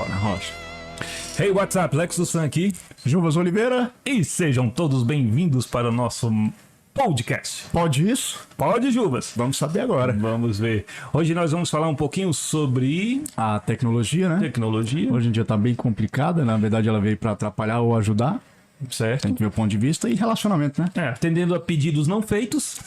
Fala, Rocha. Hey, what's up? Lex do San aqui. Juvas Oliveira. E sejam todos bem-vindos para o nosso podcast. Pode isso? Pode, Juvas? Vamos saber agora. Vamos ver. Hoje nós vamos falar um pouquinho sobre A tecnologia, né? tecnologia, Hoje em dia tá bem complicada. Na verdade, ela veio pra atrapalhar ou ajudar. certo? Tem que ver o ponto de vista. E relacionamento, né? Atendendo a pedidos não feitos,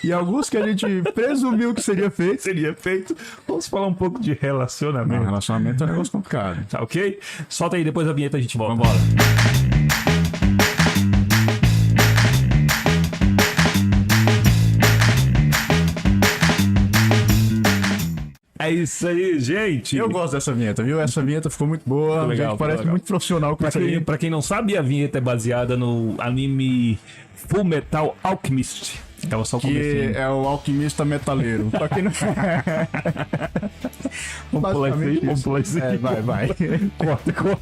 E alguns que a gente presumiu que seria feito. seria feito. Vamos falar um pouco de Não, relacionamento. relacionamento é um negócio complicado. Tá ok? Solta aí, depois a vinheta a gente volta. Vambora. É isso aí, gente. Eu gosto dessa vinheta, viu? Essa vinheta ficou muito boa. Ficou legal, a gente parece ficou legal. muito profissional com isso aí. Pra quem não sabe, a vinheta é baseada no anime Full Metal Alchemist. Tava só o Que comecinho. é o alquimista metaleiro. Pra quem não... Vamos pular isso aí, vamos pular isso aí. Vai. Corta.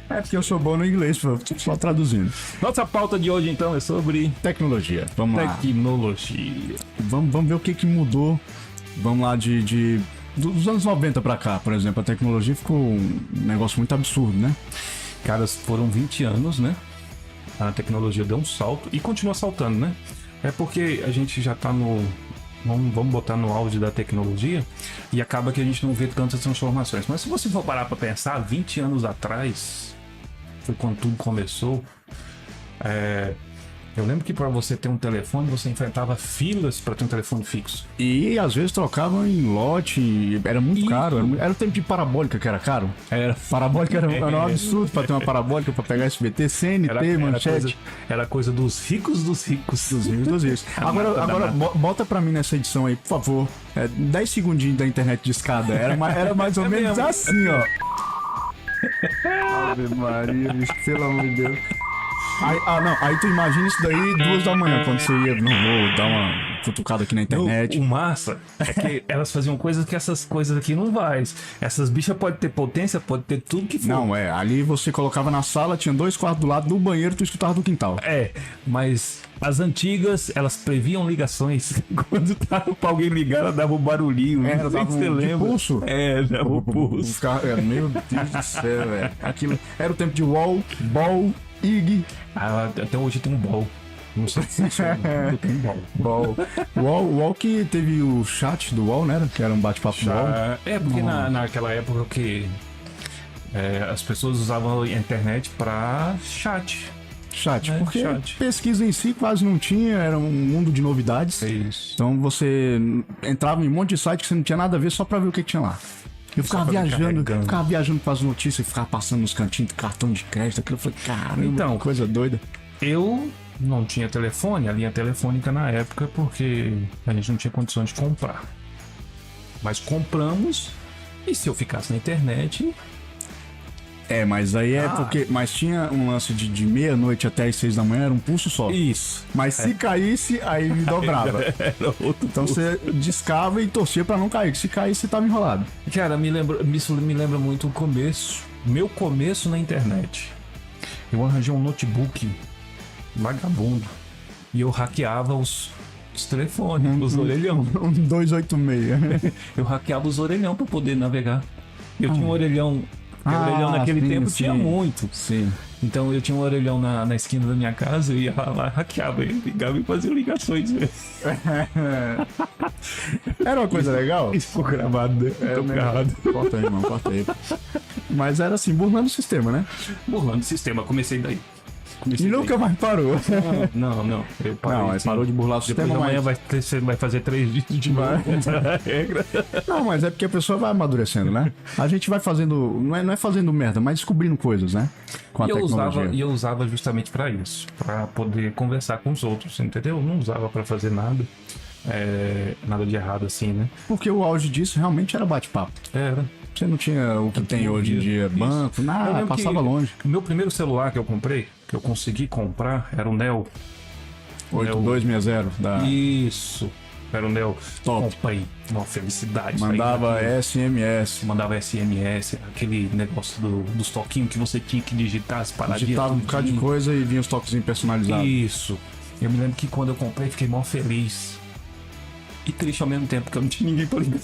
É porque eu sou bom no inglês, só traduzindo. Nossa pauta de hoje, então, é sobre Tecnologia. Vamos lá. tecnologia. Vamos ver o que mudou. Vamos lá dos anos 90 pra cá, por exemplo. A tecnologia ficou um negócio muito absurdo, né? Cara, foram 20 anos, né? A tecnologia deu um salto e continua saltando, né? É porque a gente já tá no... Vamos botar no auge da tecnologia e acaba que a gente não vê tantas transformações. Mas se você for parar pra pensar, 20 anos atrás, foi quando tudo começou. Eu lembro que para você ter um telefone, você enfrentava filas para ter um telefone fixo. E às vezes trocavam em lote, era muito Isso. caro. Era o tempo de parabólica que era caro. Parabólica era um absurdo pra ter uma parabólica pra pegar SBT, CNT, manchete. Era coisa dos ricos dos ricos. Dos livros dos livros. Agora bota pra mim nessa edição aí, por favor. 10 segundinhos da internet de escada. Era mais ou menos mesmo. assim, ó. Ave Maria, bicho, pelo amor de Deus. Aí tu imagina isso daí 2 da manhã, quando você ia, não vou dar uma cutucada aqui na internet. O massa é que elas faziam coisas que essas coisas aqui não faz. Essas bichas podem ter potência, pode ter tudo que for. Não, ali você colocava na sala, tinha 2 quartos do lado, do banheiro tu escutava do quintal. Mas as antigas, elas previam ligações. Quando tava pra alguém ligar, ela dava um barulhinho. Não sei dava se você de lembra. pulso. Dava um pulso. Meu Deus do céu, velho. Aquilo era o tempo de UOL, BOL, IG. Até hoje tem um bol. Não sei se tem um bol. UOL que teve o chat do UOL, né? Que era um bate-papo do UOL. Porque naquela época que as pessoas usavam a internet pra chat. Chat, porque chat. pesquisa em si quase não tinha, era um mundo de novidades. É isso. Então você entrava em um monte de site que você não tinha nada a ver só pra ver o que tinha lá. Eu ficava viajando com as notícias e ficava passando nos cantinhos de cartão de crédito, aquilo. Eu falei, caramba, Então, que coisa doida. Eu não tinha telefone, a linha telefônica na época, porque a gente não tinha condições de comprar. Mas compramos, e se eu ficasse na internet... Mas aí porque... Mas tinha um lance de meia-noite até as 6 da manhã, era um pulso só. Isso. Mas se caísse, aí me dobrava. Era outro Então você discava e torcia pra não cair. Se caísse, você tava enrolado. Cara, isso me lembra muito o começo. Meu começo na internet. Eu arranjei um notebook vagabundo. E eu hackeava os telefones, os orelhão. Um 286. Eu hackeava os orelhão pra poder navegar. Eu tinha um orelhão... Porque o orelhão naquele tempo tinha muito. Sim. Então eu tinha um orelhão na esquina da minha casa, eu ia lá, hackeava ele, ligava e fazia ligações. Era uma coisa legal? Isso ficou gravado, né? Errado. Corta aí, mano, corta aí. Mas era assim, burlando o sistema, né? Burlando o sistema, comecei daí. E nunca mais parou. Não. Eu parei, Não, assim, parou de burlar o depois sistema, amanhã mas... você vai fazer 3 dias de novo. Essa regra. Não, mas é porque a pessoa vai amadurecendo, né? A gente vai fazendo... Não é fazendo merda, mas descobrindo coisas, né? Com a tecnologia. E eu usava justamente pra isso. Pra poder conversar com os outros, entendeu? Eu não usava pra fazer nada. Nada de errado assim, né? Porque o auge disso realmente era bate-papo. Era. Você não tinha o que tem hoje em dia, banco, nada, passava longe. O meu primeiro celular que eu comprei, que eu consegui comprar, era o Neo. 8260 da... Isso. Era o Neo. Top. Comprei. Uma felicidade. Mandava SMS. Mandava SMS, aquele negócio dos toquinhos que você tinha que digitar as paradinhas. Digitava um bocado de coisa e vinha os toquezinhos personalizados. Isso. Eu me lembro que quando eu comprei, fiquei mó feliz. e triste ao mesmo tempo, porque eu não tinha ninguém pra ligar.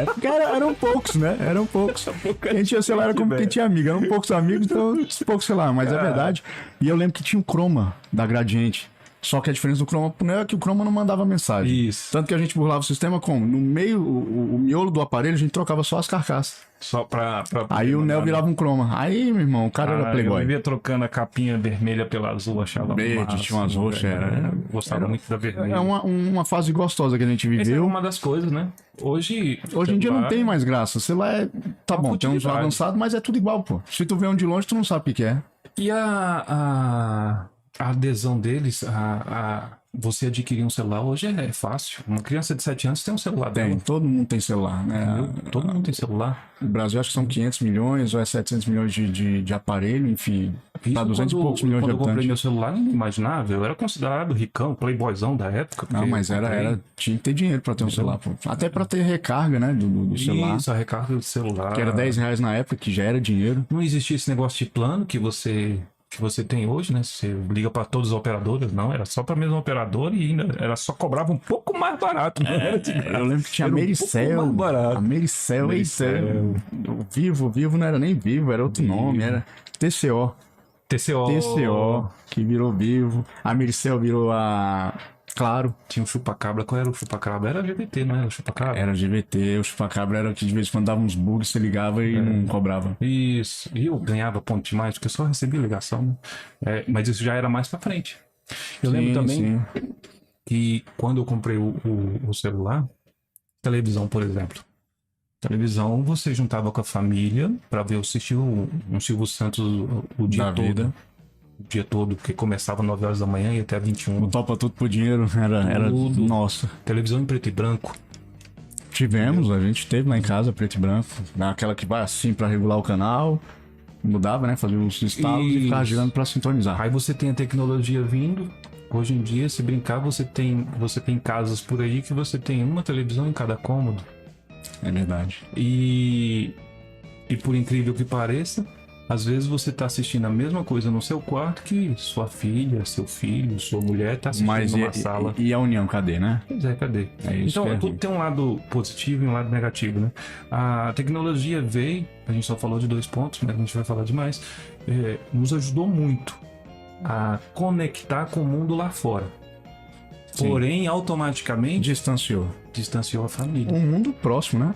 Porque eram poucos, né? Eram poucos. Quem tinha celular era como quem tinha amigo. Eram poucos amigos, então poucos celular. Mas é verdade. E eu lembro que tinha o Chroma da Gradiente. Só que a diferença do Chroma é que o Chroma não mandava mensagem. Isso. Tanto que a gente burlava o sistema como? No meio, o miolo do aparelho, a gente trocava só as carcaças. Só pra Aí o Neo virava um Chroma. Aí, meu irmão, o cara era playboy. Eu vivia trocando a capinha vermelha pela azul, achava Verde, tinha umas roxas. Gostava muito da vermelha. É uma fase gostosa que a gente Essa é viveu. uma das coisas, né? Hoje em dia não tem mais graça. O celular tá bom, tem uns futilidade. avançados, mas é tudo igual, pô. Se tu vê um de longe, tu não sabe o que é. E a adesão deles a você adquirir um celular hoje é fácil. Uma criança de 7 anos tem um celular Tem, dela. todo mundo tem celular, né? Entendeu? Todo mundo tem celular. No Brasil acho que são 500 milhões ou é 700 milhões de aparelho, enfim. Dá 200 e poucos milhões de Quando eu comprei habitantes. meu celular, não imaginava. Eu era considerado ricão, playboyzão da época. Não, mas tinha que ter dinheiro pra ter um celular, pô. Até pra ter recarga, né, do celular. Isso, a recarga do celular. Que era R$10 na época, que já era dinheiro. Não existia esse negócio de plano que você tem hoje, né? Você liga para todas as operadoras, não, era só para a mesma operadora e ainda era só cobrava um pouco mais barato. Eu lembro que tinha Era um Americell. pouco mais barato. A Americell. O Vivo não era nem Vivo, era outro nome, era TCO. TCO, que virou Vivo. A Americell virou a Claro. Tinha um chupa-cabra. Qual era o chupa-cabra? Era GVT, não era o chupa-cabra? Era GVT, o chupa-cabra era que de vez em quando dava uns bugs, você ligava e não cobrava. Isso. E eu ganhava ponto demais, porque eu só recebia ligação, né? Mas isso já era mais pra frente. Eu lembro também que quando eu comprei o celular, televisão, por exemplo. Televisão, você juntava com a família pra ver assistir um Silvio Santos o dia todo. O dia todo, que começava às 9 horas da manhã e até 21. O Topa Tudo por Dinheiro era Tudo. nossa. Televisão em preto e branco. Tivemos, a gente teve lá em casa, preto e branco. Aquela que vai assim pra regular o canal. Mudava, né? Fazia os estalos e ficava girando pra sintonizar. Aí você tem a tecnologia vindo. Hoje em dia, se brincar, você tem casas por aí que você tem uma televisão em cada cômodo. É verdade. E por incrível que pareça, às vezes você tá assistindo a mesma coisa no seu quarto que sua filha, seu filho, sua mulher tá assistindo numa sala. E a união, cadê, né? Pois é, cadê? É isso. Então, tudo tem um lado positivo e um lado negativo, né? A tecnologia veio, a gente só falou de 2 pontos, mas a gente vai falar de mais, nos ajudou muito a conectar com o mundo lá fora. Sim. Porém, automaticamente distanciou a família. Um mundo próximo, né?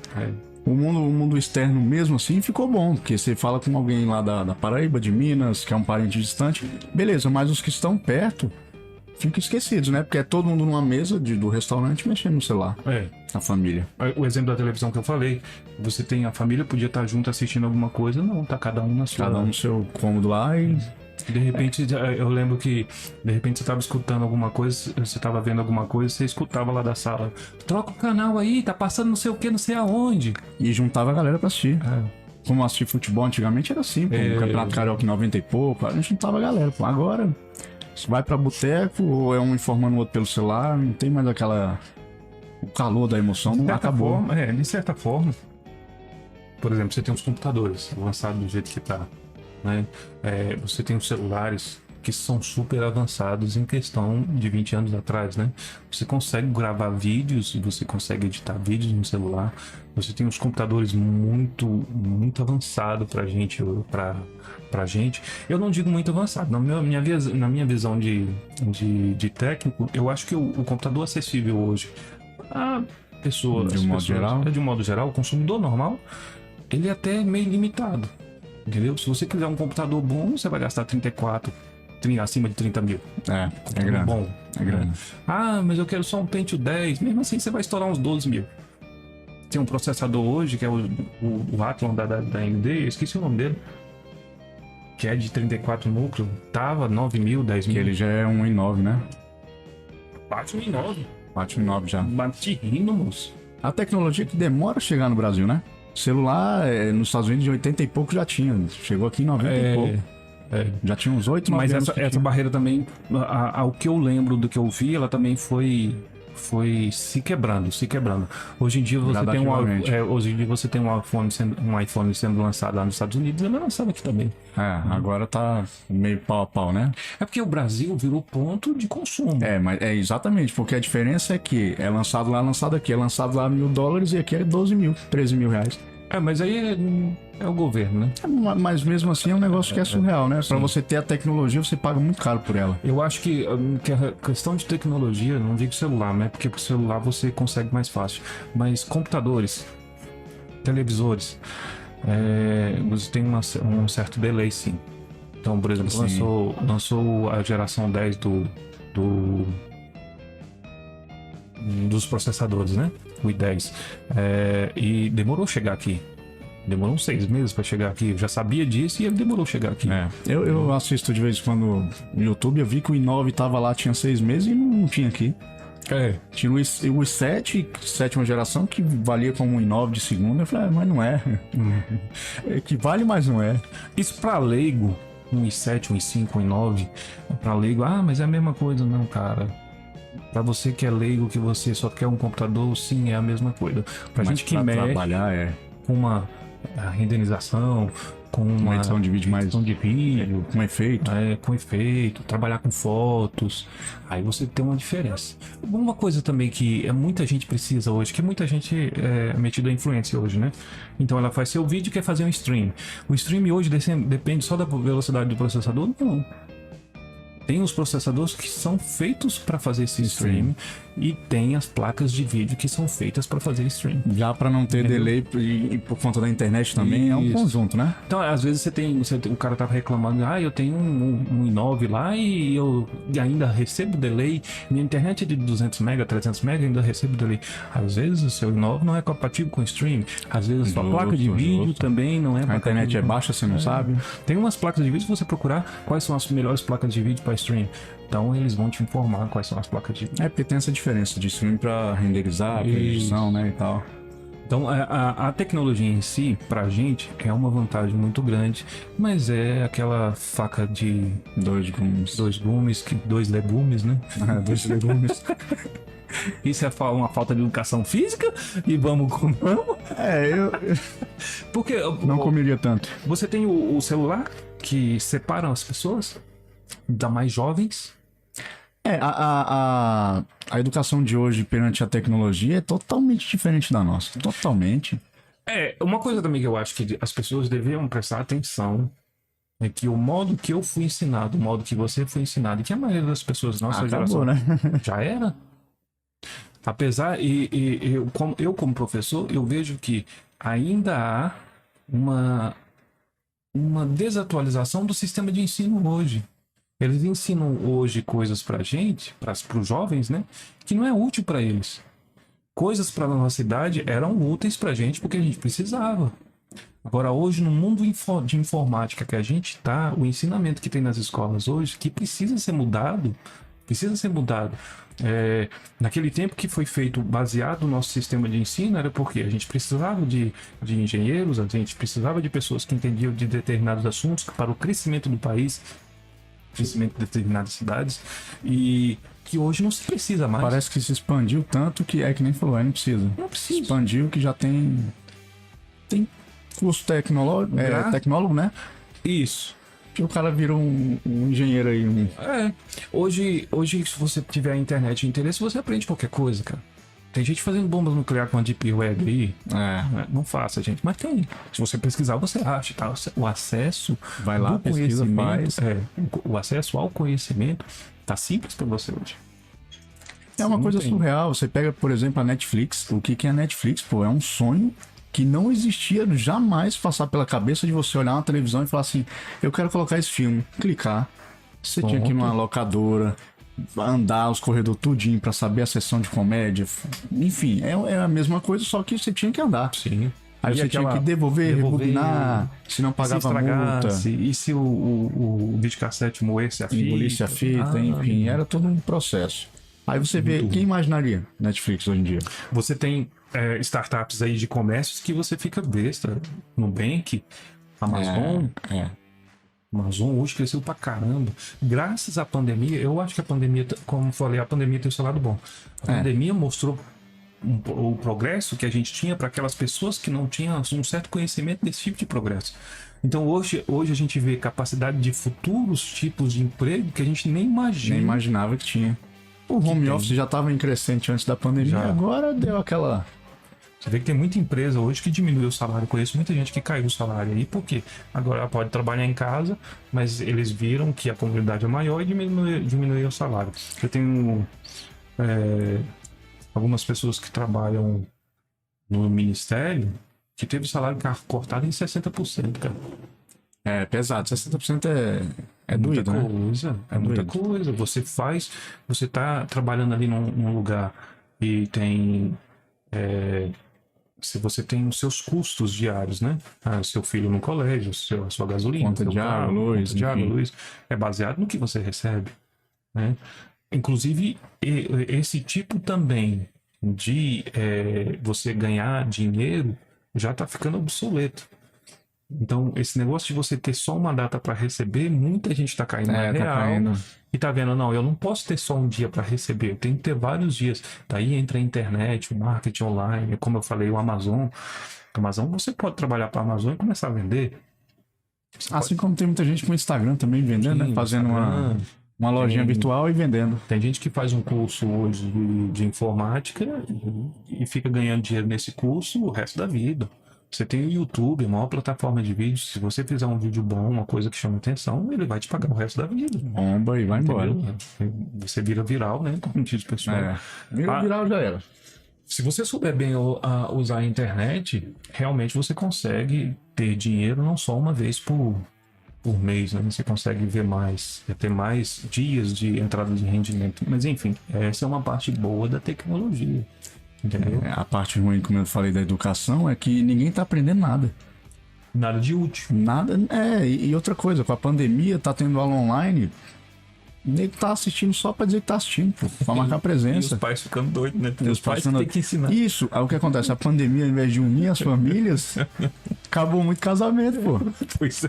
O mundo externo mesmo assim ficou bom, porque você fala com alguém lá da Paraíba, de Minas, que é um parente distante, beleza, mas os que estão perto ficam esquecidos, né? Porque é todo mundo numa mesa do restaurante mexendo no celular. A família. O exemplo da televisão que eu falei, você tem a família, podia estar junto assistindo alguma coisa, não, tá cada um na sua. Cada um no seu cômodo lá e... De repente, eu lembro que de repente você estava escutando alguma coisa, você estava vendo alguma coisa, você escutava lá da sala, troca o canal aí, tá passando não sei o que, não sei aonde. E juntava a galera pra assistir. Como assistir futebol antigamente era assim, pô, o Campeonato Carioca em 90 e pouco, a gente juntava a galera, pô. Agora, se vai pra boteco ou é um informando o outro pelo celular, não tem mais o calor da emoção, não acabou. De certa forma, por exemplo, você tem os computadores avançados do jeito que tá. Né? Você tem os celulares que são super avançados em questão de 20 anos atrás, né? Você consegue gravar vídeos, você consegue editar vídeos no celular. Você tem os computadores muito, muito avançados pra gente. Eu não digo muito avançado. Na minha visão de técnico, eu acho que o computador acessível hoje a pessoas... De um modo geral, o consumidor normal, ele é até meio limitado. Entendeu? Se você quiser um computador bom, você vai gastar 34, acima de 30 mil. É grande. Bom. É grande. Mas eu quero só um Pentium 10. Mesmo assim, você vai estourar uns 12 mil. Tem um processador hoje, que é o Athlon da AMD, eu esqueci o nome dele, que é de 34 núcleos. Tava 9 mil, 10 mil. Que ele já é um i9, né? Bate um i9. Bate um i9 já. Bate rindo, moço. A tecnologia que demora a chegar no Brasil, né? Celular nos Estados Unidos de 80 e pouco já tinha. Chegou aqui em 90 e pouco. Já tinha uns 8, 9 Mas anos. essa barreira também, ao que eu lembro do que eu vi, ela também foi foi se quebrando, se quebrando. Hoje em dia você tem Gradativamente. hoje em dia você tem um iPhone sendo lançado lá nos Estados Unidos, ele é lançado aqui também. Agora tá meio pau a pau, né? É porque o Brasil virou ponto de consumo. Mas é exatamente, porque a diferença é que é lançado lá, lançado aqui. É lançado lá $1.000 e aqui é 12 mil, 13 mil reais. Mas aí é o governo, né? Mas mesmo assim é um negócio que é surreal, né? Pra você ter a tecnologia, você paga muito caro por ela. Eu acho que a questão de tecnologia, não digo celular, né? Porque pro celular você consegue mais fácil. Mas computadores, televisores, você tem um certo delay, sim. Então, por exemplo, lançou a geração 10 dos processadores, né? O i10. E demorou chegar aqui. Demorou uns 6 meses pra chegar aqui. Eu já sabia disso e ele demorou chegar aqui. Eu assisto de vez em quando no YouTube, eu vi que o i9 tava lá, tinha 6 meses e não tinha aqui. Tinha o i7, sétima geração, que valia como um i9 de segunda. Eu falei, mas não é. É que vale, mas não é. Isso pra leigo, um i7, um i5, um i9, pra leigo, mas é a mesma coisa. Não, cara. Pra você que é leigo, que você só quer um computador, sim, é a mesma coisa. Pra gente que mexe trabalhar, com uma renderização, com uma edição de vídeo com efeito. Com efeito, trabalhar com fotos, aí você tem uma diferença. Uma coisa também que muita gente precisa hoje, que muita gente é metida a influência hoje, né? Então ela faz seu vídeo e quer fazer um stream. O stream hoje depende só da velocidade do processador? Não. Tem os processadores que são feitos para fazer esse stream e tem as placas de vídeo que são feitas para fazer stream. Já para não ter delay e por conta da internet também, é um conjunto, né? Então, às vezes o cara tava reclamando, eu tenho um i9 lá e eu ainda recebo delay. Minha internet é de 200 MB, 300 MB, ainda recebo delay. Às vezes o seu i9 não é compatível com stream. Às vezes a sua placa de vídeo também não é compatível. A internet é baixa, você não sabe. Tem umas placas de vídeo, se você procurar quais são as melhores placas de vídeo para stream. Então eles vão te informar quais são as placas de vídeo. Porque tem essa diferença de stream para renderizar, para edição, né, e tal. Então a tecnologia em si, pra gente, é uma vantagem muito grande, mas é aquela faca de 2 gumes, 2 legumes, né? 2 legumes. Isso é uma falta de educação física e vamos comer. Porque não comeria tanto. Você tem o celular que separa as pessoas da mais jovens. A educação de hoje perante a tecnologia é totalmente diferente da nossa. Totalmente. Uma coisa também que eu acho que as pessoas deveriam prestar atenção é que o modo que eu fui ensinado, o modo que você foi ensinado, e que a maioria das pessoas da nossa geração, né? Já era. Apesar, eu como professor, eu vejo que ainda há uma desatualização do sistema de ensino hoje. Eles ensinam hoje coisas pra gente, para os jovens, né? Que não é útil para eles. Coisas para nossa idade eram úteis pra gente porque a gente precisava. Agora, hoje, no mundo de informática que a gente tá, o ensinamento que tem nas escolas hoje, que precisa ser mudado, naquele tempo que foi feito baseado no nosso sistema de ensino, era porque a gente precisava de engenheiros, a gente precisava de pessoas que entendiam de determinados assuntos para o crescimento do país, crescimento de determinadas cidades, e que hoje não se precisa mais. Parece que se expandiu tanto que que nem falou, não precisa. Não precisa. Expandiu que já tem curso tecnólogo, né? Isso. Que o cara virou um engenheiro aí. Hoje, se você tiver a internet e interesse, você aprende qualquer coisa, cara. Tem gente fazendo bombas nucleares com a Deep Web aí. Não faça, gente. Mas tem. Se você pesquisar, você acha, tá? O acesso vai lá, pesquisa, faz. O acesso ao conhecimento tá simples para você hoje. É uma coisa surreal. Você pega, por exemplo, a Netflix. O que é a Netflix? Pô, é um sonho que não existia jamais passar pela cabeça de você olhar uma televisão e falar assim, eu quero colocar esse filme. Clicar. Você tinha que ir numa locadora, andar os corredores tudinho pra saber a sessão de comédia. Enfim, é a mesma coisa, só que você tinha que andar. Sim. Aí você tinha que devolver, rebobinar, se não pagava multa. E se o videocassete moesse a fita? Engolisse a fita, enfim, era todo um processo. Aí você vê, quem imaginaria Netflix hoje em dia? Você tem startups aí de comércios que você fica besta. Nubank, Amazon. Amazon hoje cresceu pra caramba. Graças à pandemia, eu acho que a pandemia, como eu falei, a pandemia tem o seu lado bom. A pandemia mostrou o progresso que a gente tinha para aquelas pessoas que não tinham um certo conhecimento desse tipo de progresso. Então hoje a gente vê capacidade de futuros tipos de emprego que a gente nem imagina. Nem imaginava que tinha. O home office já estava em crescente antes da pandemia, agora deu aquela... Você vê que tem muita empresa hoje que diminuiu o salário. Conheço muita gente que caiu o salário aí, porque agora ela pode trabalhar em casa, mas eles viram que a comunidade é maior e diminuiu o salário. Eu tenho algumas pessoas que trabalham no ministério que teve o salário cortado em 60%, cara. É pesado, 60% é Muita doído, né? coisa, é muita coisa. Você tá trabalhando ali num lugar e tem... se você tem os seus custos diários, né? Seu filho no colégio, a sua gasolina, Conta de água, luz, conta de água, luz, é baseado no que você recebe, né? Inclusive, esse tipo também de você ganhar dinheiro já está ficando obsoleto. Então, esse negócio de você ter só uma data para receber, muita gente está caindo na real e tá vendo, não, eu não posso ter só um dia para receber, eu tenho que ter vários dias. Daí entra a internet, o marketing online, como eu falei, o Amazon. O Amazon, você pode trabalhar para a Amazon e começar a vender. Assim como tem muita gente com Instagram também vendendo, né? Fazendo uma lojinha virtual e vendendo. Tem gente que faz um curso hoje de informática e fica ganhando dinheiro nesse curso o resto da vida. Você tem o YouTube, a maior plataforma de vídeo. Se você fizer um vídeo bom, uma coisa que chama atenção, ele vai te pagar o resto da vida. Bomba e vai embora. Você vira viral, né? Como diz o pessoal. Viral já era. Se você souber bem usar a internet, realmente você consegue ter dinheiro não só uma vez por mês, né? Você consegue ver mais, ter mais dias de entrada de rendimento. Mas enfim, essa é uma parte boa da tecnologia. Entendeu? A parte ruim, como eu falei, da educação é que ninguém tá aprendendo nada. Nada de útil. Nada. E outra coisa, com a pandemia, tá tendo aula online, o nego tá assistindo só pra dizer que tá assistindo, pô, pra marcar presença. E os pais ficando doidos, né? Os pais têm que ensinar. Isso, aí o que acontece? A pandemia, ao invés de unir as famílias, acabou muito casamento, pô.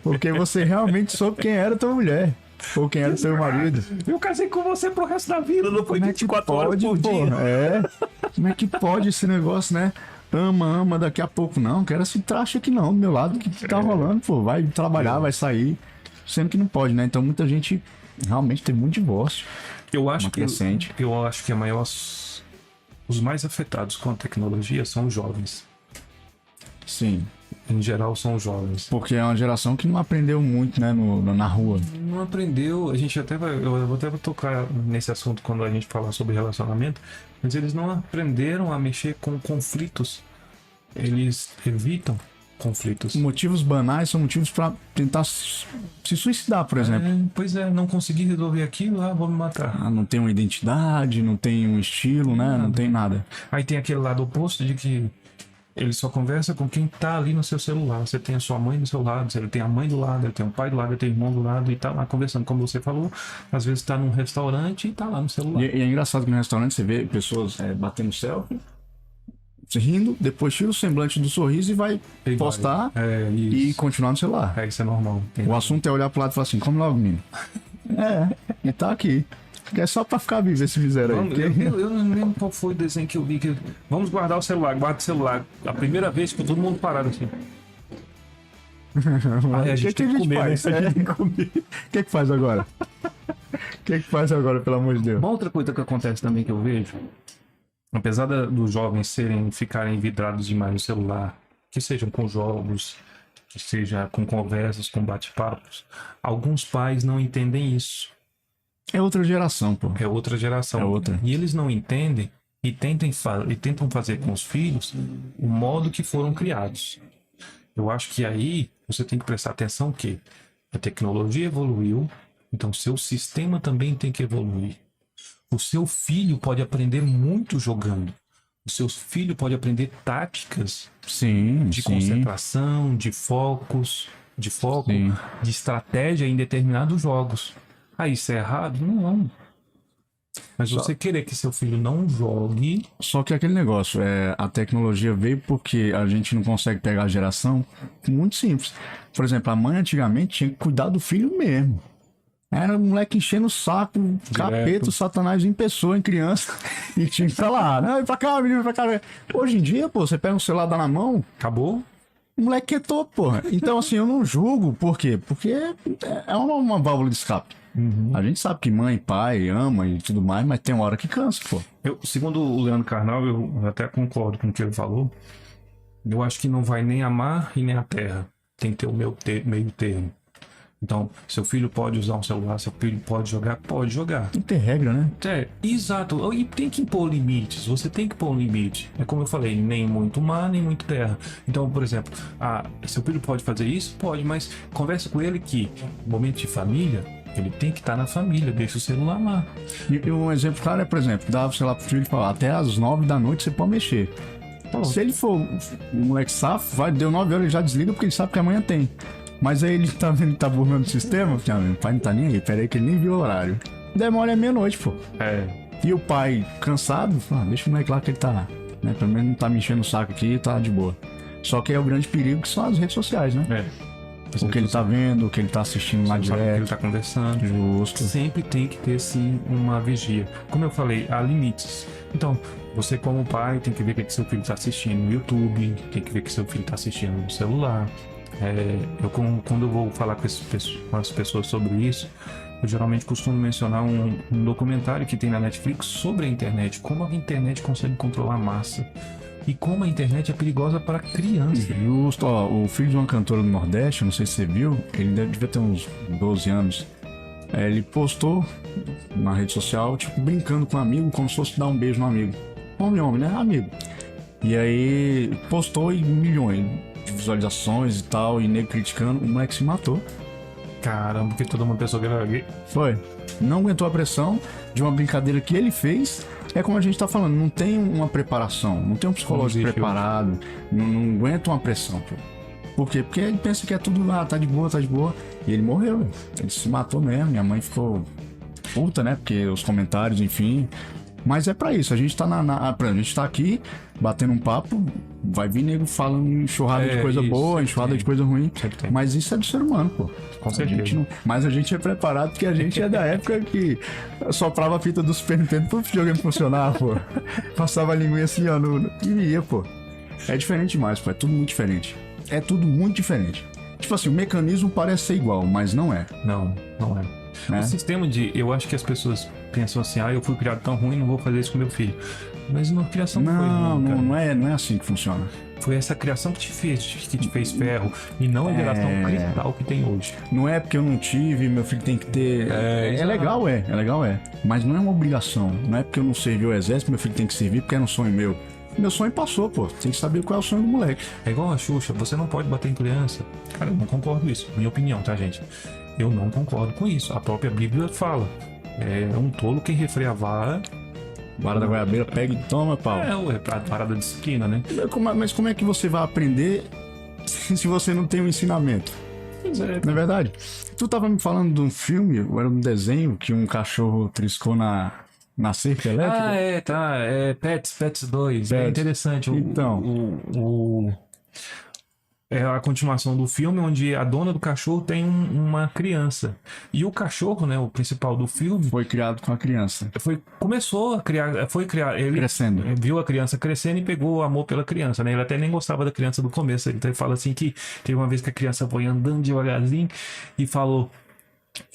Porque você realmente soube quem era tua mulher. Ou quem era o seu marido. Eu casei com você pro resto da vida, não foi 24 horas por dia. Como é que pode esse negócio, né? Ama, daqui a pouco não, quero esse traste aqui não, do meu lado, que tá rolando, pô, vai trabalhar, vai sair, sendo que não pode, né? Então muita gente realmente tem muito divórcio. Eu acho que os mais afetados com a tecnologia são os jovens. Sim. Em geral são os jovens. Porque é uma geração que não aprendeu muito, né, na rua. Não aprendeu, eu vou até tocar nesse assunto quando a gente falar sobre relacionamento, mas eles não aprenderam a mexer com conflitos. Eles evitam conflitos. Motivos banais são motivos para tentar se suicidar, por exemplo. Pois é, não consegui resolver aquilo, vou me matar. Não tem uma identidade, não tem um estilo, né? Não tem nada. Aí tem aquele lado oposto de que ele só conversa com quem tá ali no seu celular. Você tem a sua mãe do seu lado, ele tem a mãe do lado, ele tem o pai do lado, ele tem o irmão do lado e tá lá conversando. Como você falou, às vezes tá num restaurante e tá lá no celular. E é engraçado que no restaurante você vê pessoas batendo selfie, rindo, depois tira o semblante do sorriso e vai postar e continuar no celular. Isso é normal. O assunto é olhar pro lado e falar assim, come logo, menino. E tá aqui. É só pra ficar vivo esse miséria aí. Eu não lembro qual foi o desenho que eu vi. Vamos guardar o celular, guarda o celular. A primeira vez que todo mundo parado assim. A gente tem que comer, né? O que faz agora? O que faz agora, pelo amor de Deus? Uma outra coisa que acontece também que eu vejo, apesar dos jovens ficarem vidrados demais no celular, que sejam com jogos, que seja com conversas, com bate-papos, alguns pais não entendem isso. É outra geração, pô. É outra geração. É outra. E eles não entendem e tentam fazer com os filhos o modo que foram criados. Eu acho que aí você tem que prestar atenção que a tecnologia evoluiu, então seu sistema também tem que evoluir. O seu filho pode aprender muito jogando. O seu filho pode aprender táticas de concentração, de foco, de estratégia em determinados jogos. Isso é errado? Não. Mas você querer que seu filho não jogue... Só que aquele negócio, a tecnologia veio porque a gente não consegue pegar a geração muito simples. Por exemplo, a mãe antigamente tinha que cuidar do filho mesmo. Era um moleque enchendo o saco, capeta, o satanás em pessoa, em criança, e tinha que estar lá. Não, vem pra cá, menino, vem pra cá. Hoje em dia, pô, você pega um celular, dá na mão, Acabou? o moleque quietou, porra. Então, assim, eu não julgo, por quê? Porque é uma válvula de escape. A gente sabe que mãe, pai, ama e tudo mais, mas tem uma hora que cansa, pô. Segundo o Leandro Carnal, eu até concordo com o que ele falou. Eu acho que não vai nem a mar e nem a terra. Tem que ter o meio termo. Então, seu filho pode usar um celular, seu filho pode jogar, pode jogar. Tem que ter regra, né? Exato. E tem que impor limites. Você tem que pôr um limite. É como eu falei, nem muito mar, nem muito terra. Então, por exemplo, seu filho pode fazer isso? Pode, mas conversa com ele que, no momento de família, ele tem que estar na família, deixa o celular lá. E um exemplo claro é, por exemplo, dá, sei lá, pro filho falar, até às 9 da noite você pode mexer. Se ele for um moleque safo, deu 9 horas, ele já desliga porque ele sabe que amanhã tem. Mas aí ele tá vendo que tá burlando o sistema, o pai não tá nem aí, peraí que ele nem viu o horário. Demora é meia-noite, pô. E o pai, cansado, deixa o moleque lá que ele tá, né? Pelo menos não tá me enchendo o saco aqui, tá de boa. Só que é o grande perigo que são as redes sociais, né? O que ele tá vendo, o que ele tá assistindo lá direto. O que ele tá conversando. Justo. Sempre tem que ter, sim, uma vigia. Como eu falei, há limites. Então, você como pai tem que ver o que seu filho tá assistindo no YouTube, tem que ver o que seu filho tá assistindo no celular. Quando eu vou falar com as pessoas sobre isso, eu geralmente costumo mencionar um documentário que tem na Netflix sobre a internet, como a internet consegue controlar a massa e como a internet é perigosa para criança. Justo, o filho de uma cantora do Nordeste, não sei se você viu, ele devia ter uns 12 anos, ele postou na rede social, tipo, brincando com um amigo, como se fosse dar um beijo no amigo. Homem, né? Amigo. E aí postou e milhões de visualizações e tal, e nego criticando, o moleque se matou. Caramba, porque toda uma pessoa que era gay. Foi. Não aguentou a pressão de uma brincadeira que ele fez. É como a gente tá falando, não tem uma preparação, não tem um psicológico preparado, não aguenta uma pressão, pô. Por quê? Porque ele pensa que é tudo lá, tá de boa. E ele morreu, velho. Ele se matou mesmo, minha mãe ficou puta, né? Porque os comentários, enfim. Mas é pra isso, a gente tá a gente tá aqui batendo um papo, vai vir nego falando enxurrada de coisa boa, enxurrada de coisa ruim, mas isso é do ser humano, pô. Com certeza. Mas a gente é preparado porque a gente é da época que soprava a fita do Super Nintendo pro videogame funcionar, pô. Passava a linguinha assim, ó, e ia, pô. É diferente demais, pô, é tudo muito diferente. É tudo muito diferente. Tipo assim, o mecanismo parece ser igual, mas não é. Não é. O sistema eu acho que as pessoas pensam assim, eu fui criado tão ruim, não vou fazer isso com meu filho. Mas a criação não foi ruim, não é assim que funciona. Foi essa criação que te fez ferro, e não a geração cristal que tem hoje. Não é porque eu não tive, meu filho tem que ter. É legal, mas não é uma obrigação. Não é porque eu não servi o exército, meu filho tem que servir porque era um sonho meu. Meu sonho passou, pô. Tem que saber qual é o sonho do moleque. É igual a Xuxa, você não pode bater em criança. Cara, eu não concordo com isso. Minha opinião, tá, gente? Eu não concordo com isso. A própria Bíblia fala. É um tolo quem refreia a vara. Vara da goiabeira, pega e toma, pau. É pra vara da disciplina, né? Mas como é que você vai aprender se você não tem um ensinamento? Não é verdade? Tu tava me falando de um filme, ou era um desenho, que um cachorro triscou na cerca elétrica? É Pets 2. É interessante. É a continuação do filme, onde a dona do cachorro tem uma criança. E o cachorro, né, o principal do filme... Foi criado com a criança. Começou a criar... Ele crescendo. Viu a criança crescendo e pegou amor pela criança, né? Ele até nem gostava da criança do começo. Então ele fala assim que teve uma vez que a criança foi andando devagarzinho e falou...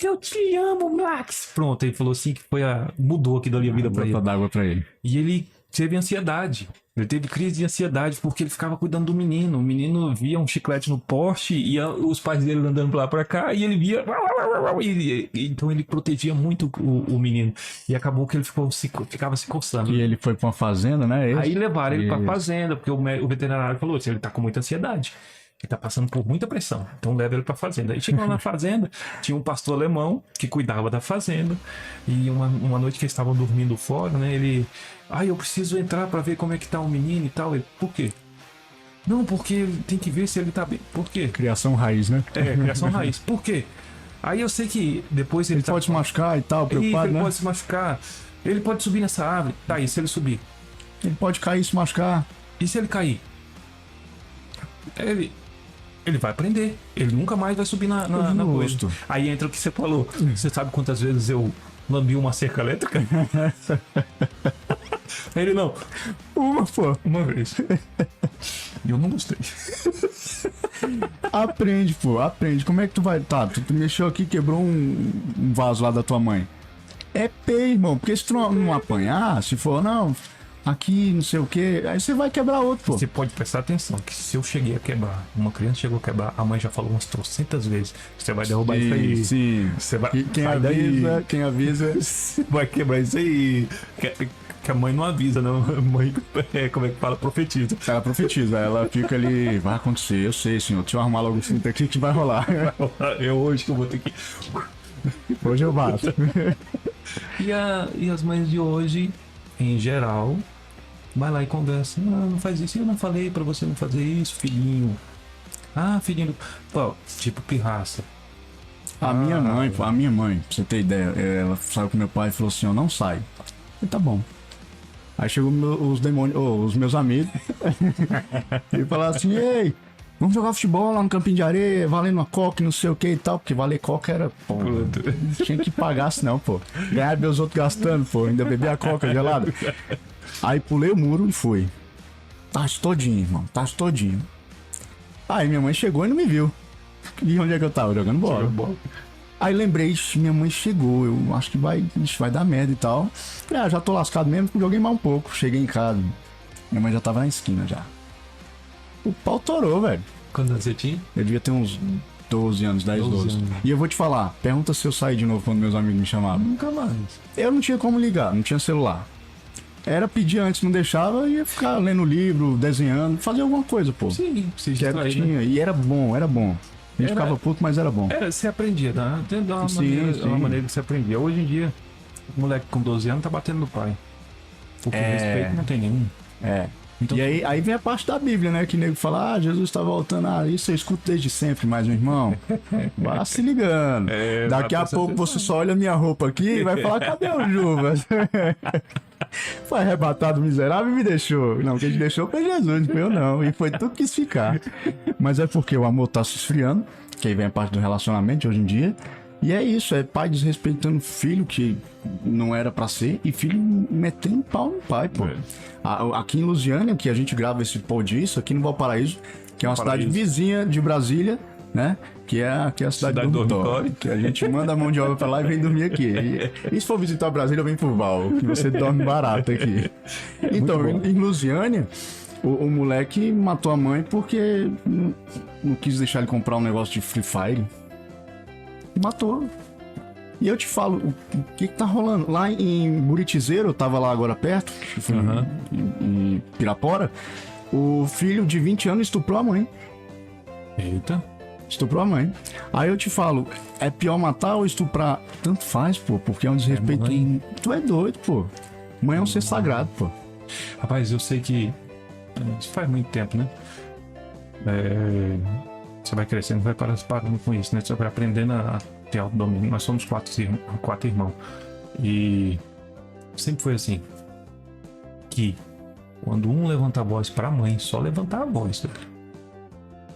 Eu te amo, Max! Pronto, ele falou assim que mudou aqui dali a vida pra ele. D'água pra ele. E ele teve ansiedade. Ele teve crise de ansiedade porque ele ficava cuidando do menino. O menino via um chiclete no poste e os pais dele andando pra lá pra cá e ele via... Então ele protegia muito o menino. E acabou que ele ficava se coçando. E ele foi pra uma fazenda, né? Aí levaram ele pra fazenda porque o veterinário falou assim, ele tá com muita ansiedade. Ele tá passando por muita pressão, então leva ele pra fazenda. Aí chegou lá na fazenda, tinha um pastor alemão que cuidava da fazenda. E uma noite que eles estavam dormindo fora, né? Ele... eu preciso entrar pra ver como é que tá o menino e tal. Ele, por quê? Não, porque tem que ver se ele tá bem. Por quê? Criação raiz, né? Criação raiz. Por quê? Aí eu sei que depois ele pode se machucar e tal, preocupado, ele né? pode se machucar. Ele pode subir nessa árvore. Tá, e se ele subir? Ele pode cair e se machucar. E se ele cair? Ele vai aprender. Ele nunca mais vai subir na coisa. Justo. Aí entra o que você falou. Você sabe quantas vezes eu lambi uma cerca elétrica? Ele não. Uma vez. E eu não gostei. Aprende, pô, aprende. Como é que tu vai... Tá, tu mexeu aqui, quebrou um vaso lá da tua mãe. É pé, irmão. Porque se tu não apanhar, se for, não, aqui, não sei o que, aí você vai quebrar outro, pô. Você pode prestar atenção que se eu cheguei a quebrar, uma criança chegou a quebrar, a mãe já falou umas trocentas vezes. Você vai derrubar isso aí. Sim. Você vai. Quem avisa. Vai quebrar isso aí. Que a mãe não avisa, não. A mãe, como é que fala? Profetiza. Ela profetiza, ela fica ali, vai acontecer, eu sei, senhor. Deixa eu arrumar logo o cinto aqui que vai rolar. É hoje que eu vou ter que. Hoje eu bato. E as mães de hoje, em geral, vai lá e conversa. Não faz isso. Eu não falei pra você não fazer isso, filhinho. Ah, filhinho. Pô, tipo pirraça. A minha mãe, pra você ter ideia, ela saiu com meu pai e falou assim, ó, não sai. Eu, tá bom. Aí chegou os demônios, os meus amigos, e falaram assim, ei, vamos jogar futebol lá no campinho de areia, valendo uma coca, não sei o que e tal, porque valer coca era, pô, não tinha que pagar senão, pô. Ganhar meus outros gastando, pô, ainda bebi a coca gelada. Aí pulei o muro e fui. Tarde todinho, irmão, tarde todinho. Aí minha mãe chegou e não me viu. E onde é que eu tava? Jogando bola. Aí lembrei, minha mãe chegou, eu acho que vai dar merda e tal. Falei, já tô lascado mesmo, joguei mais um pouco. Cheguei em casa, minha mãe já tava na esquina já. O pau torou, velho. Quando você tinha? Eu devia ter uns 12 anos, 10, 12. E eu vou te falar, pergunta se eu saí de novo quando meus amigos me chamavam. Nunca mais. Eu não tinha como ligar, não tinha celular. Era pedir antes, não deixava, ia ficar lendo livro, desenhando, fazer alguma coisa, pô. Sim, se Que distrair, tinha, né? E era bom. A gente ficava puto, mas era bom. Você aprendia, né? Tem uma maneira que você aprendia. Hoje em dia, o moleque com 12 anos tá batendo no pai. Porque respeito não tem nenhum. É. Então, E aí vem a parte da Bíblia, né? Que o nego fala, Jesus está voltando. Isso eu escuto desde sempre, mas meu irmão, vá se ligando. Daqui a pouco você só olha a minha roupa aqui e vai falar, cadê o Juvas? Foi arrebatado miserável e me deixou. Não, quem te deixou foi Jesus, não foi eu não. E foi tudo que quis ficar. Mas é porque o amor tá se esfriando, que aí vem a parte do relacionamento hoje em dia. E é isso, é pai desrespeitando filho que não era pra ser e filho metendo pau no pai, pô. Aqui em Lusiânia, que a gente grava esse pod disso, aqui no Valparaíso, que é uma cidade vizinha de Brasília, né? Que é a cidade do dormitório. Que a gente manda a mão de obra pra lá e vem dormir aqui. E se for visitar Brasília, vem pro Val, que você dorme barato aqui. Então, em Lusiânia, o moleque matou a mãe porque não quis deixar ele comprar um negócio de Free Fire. E matou. E eu te falo, o que tá rolando? Lá em Buritizeiro, eu tava lá agora perto, em Pirapora, o filho de 20 anos estuprou a mãe. Eita. Estuprou a mãe. Aí eu te falo, é pior matar ou estuprar? Tanto faz, pô, porque é um desrespeito. Tu é doido, pô. Mãe é um ser sagrado, pô. Rapaz, eu sei que isso faz muito tempo, né? Você vai crescendo, vai parando com isso, né? Você vai aprendendo a ter autodomínio. Nós somos quatro irmãos. E sempre foi assim. Que quando um levanta a voz pra mãe, só levantar a voz.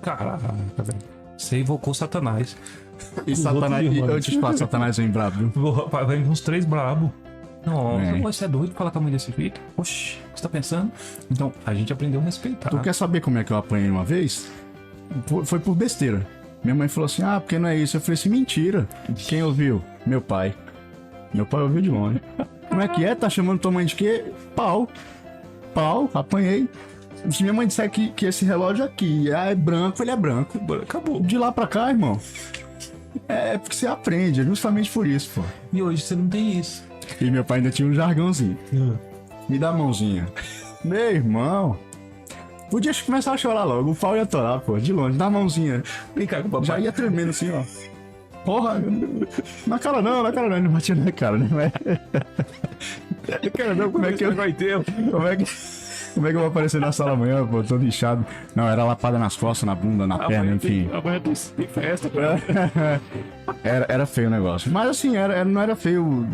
Caraca, velho. Você invocou Satanás. E Satanás, eu te falo, Satanás vem brabo, viu? Vai uns 3 brabo. Nossa, você é doido falar com a mãe desse jeito? Oxi, o que você tá pensando? Então, a gente aprendeu a respeitar. Tu quer saber como é que eu apanhei uma vez? Foi por besteira. Minha mãe falou assim, porque não é isso? Eu falei assim, mentira. Quem ouviu? Meu pai. Meu pai ouviu de longe. Como é que é? Tá chamando tua mãe de quê? Pau, apanhei. Se minha mãe disser que esse relógio aqui é branco, ele é branco. Acabou. De lá pra cá, irmão. É porque você aprende, é justamente por isso, pô. E hoje você não tem isso. E meu pai ainda tinha um jargãozinho. Me dá a mãozinha. Meu irmão. Podia começar a chorar logo, o pau ia atorar, pô, de longe, dá a mãozinha. Vem cá com o papai. Já ia tremendo assim, ó. Porra, na cara não, não batia na cara, né? Na cara não, como é que eu... Como é que eu vou aparecer na sala amanhã, pô, todo inchado? Não, era lapada nas costas, na bunda, na perna, enfim. Amanhã tem festa, Era feio o negócio. Mas assim, não era feio,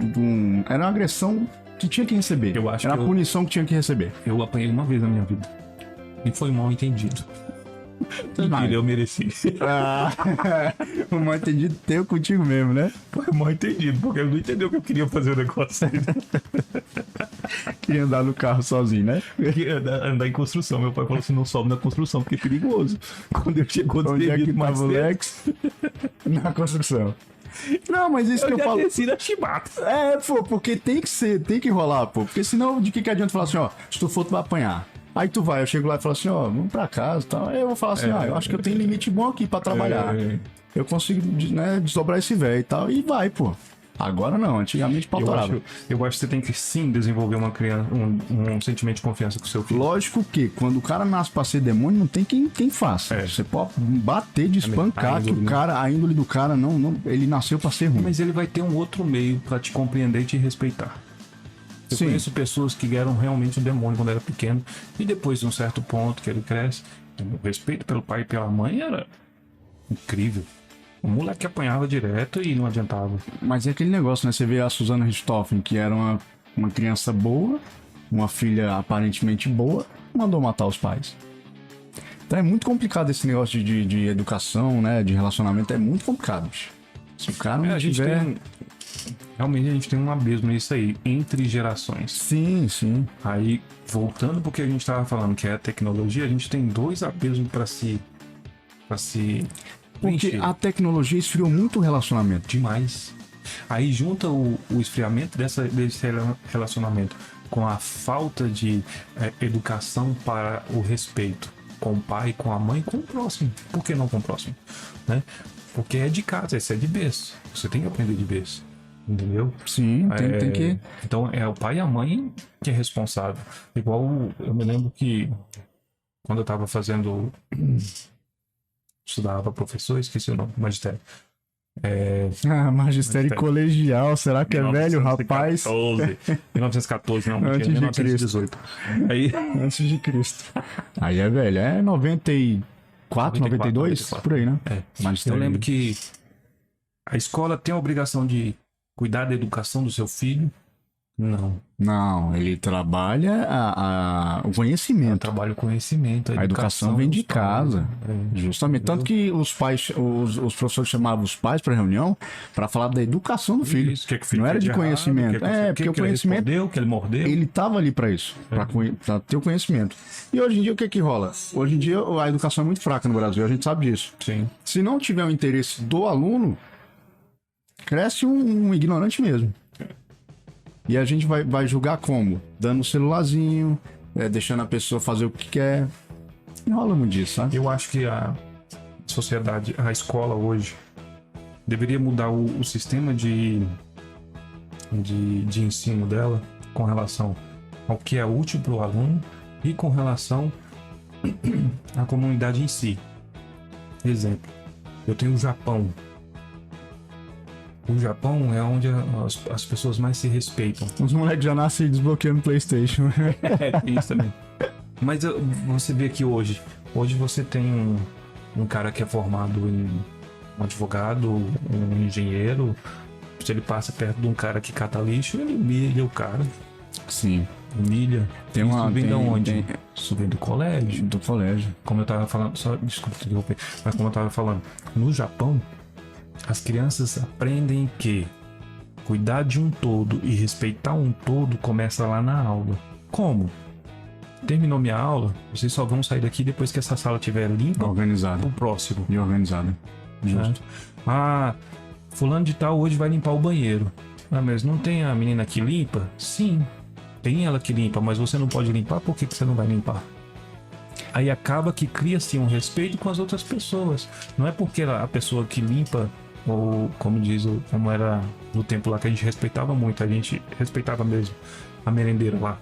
era uma agressão que tinha que receber. Eu acho Era que a punição que tinha que receber. Eu apanhei uma vez na minha vida. E foi mal entendido. Mentira, eu mereci. Ah, o mal entendido teu contigo mesmo, né? Foi mal entendido, porque ele não entendeu que eu queria fazer o negócio. Queria andar no carro sozinho, né? Eu queria andar em construção. Meu pai falou assim: não sobe na construção, porque é perigoso. Quando eu chegou Onde é que desbebido mais tava o cedo, Lex? Na construção. Não, mas isso que eu eu já falo. desci na chibata. É, pô, porque tem que ser, tem que rolar, pô. Porque senão, de que adianta falar assim, ó, se tu for, tu vai apanhar. Aí tu vai, eu chego lá e falo assim, ó, vamos pra casa e tal. Aí eu vou falar assim, eu acho que eu tenho limite bom aqui pra trabalhar. Eu consigo, né, desdobrar esse velho e tal. E vai, pô. Agora não, antigamente pautorava. Eu acho que você tem que sim desenvolver uma criança, um sentimento de confiança com o seu filho. Lógico que quando o cara nasce pra ser demônio, não tem quem faça. É. Você pode bater, de espancar, a que índole, o cara, a índole do cara não, ele nasceu pra ser ruim. Mas ele vai ter um outro meio pra te compreender e te respeitar. Eu Sim. conheço pessoas que eram realmente um demônio quando era pequeno e depois de um certo ponto que ele cresce, o respeito pelo pai e pela mãe era incrível. O moleque apanhava direto e não adiantava. Mas é aquele negócio, né? Você vê a Susana Richthofen, que era uma criança boa, uma filha aparentemente boa, mandou matar os pais. Então é muito complicado esse negócio de educação, né? De relacionamento, é muito complicado, bicho. Se o cara não tiver... Realmente a gente tem um abismo nisso aí, entre gerações. Sim, sim. Aí, voltando porque a gente estava falando, que é a tecnologia, a gente tem dois abismos para se Porque preencher. a tecnologia esfriou muito o relacionamento. Demais. Aí junta o esfriamento desse relacionamento com a falta de educação para o respeito com o pai, com a mãe, com o próximo. Por que não com o próximo? Né? Porque é de casa, esse é de berço. Você tem que aprender de berço. Entendeu? Sim, tem que... Então é o pai e a mãe que é responsável. Igual eu me lembro que quando eu estava fazendo... estudava professor, esqueci o nome, magistério. magistério colegial, será que é velho, rapaz? 1914, não, Antes de 1918. Aí, Antes de Cristo. Aí é velho, é 94, 92, por aí, né? eu lembro que a escola tem a obrigação de cuidar da educação do seu filho? Não, ele trabalha o conhecimento. Trabalha o conhecimento. A educação vem de casa. Justamente. Tanto que os pais, os professores chamavam os pais para reunião para falar da educação do filho. Isso, que o filho não era fez de conhecimento. porque o conhecimento. Que ele mordeu. Ele estava ali para isso, para ter o conhecimento. E hoje em dia o que rola? Hoje em dia a educação é muito fraca no Brasil, a gente sabe disso. Sim. Se não tiver o interesse do aluno, cresce um ignorante mesmo. E a gente vai julgar como? Dando o celularzinho, deixando a pessoa fazer o que quer. Não rola muito disso, sabe? Eu acho que a sociedade, a escola hoje, deveria mudar o sistema de ensino dela com relação ao que é útil para o aluno e com relação à comunidade em si. Exemplo, eu tenho o Japão. O Japão é onde as pessoas mais se respeitam. Os moleques já nascem desbloqueando o PlayStation. Tem isso também. Mas você vê que hoje você tem um cara que é formado em um advogado, um engenheiro. Se ele passa perto de um cara que cata lixo, ele humilha o cara. Sim. Humilha. Tem Isso vem de onde? Tem... Isso vem do colégio. Do colégio. Como eu tava falando, só desculpa te interromper, mas como eu tava falando, no Japão, as crianças aprendem que cuidar de um todo e respeitar um todo começa lá na aula. Como? Terminou minha aula, vocês só vão sair daqui depois que essa sala estiver limpa. Organizada. Pro próximo. E organizada. Justo. Fulano de tal hoje vai limpar o banheiro. Mas não tem a menina que limpa? Sim, tem ela que limpa, mas você não pode limpar, por que você não vai limpar? Aí acaba que cria-se um respeito com as outras pessoas. Não é porque a pessoa que limpa, ou como era no tempo lá que a gente respeitava muito, a gente respeitava mesmo a merendeira lá.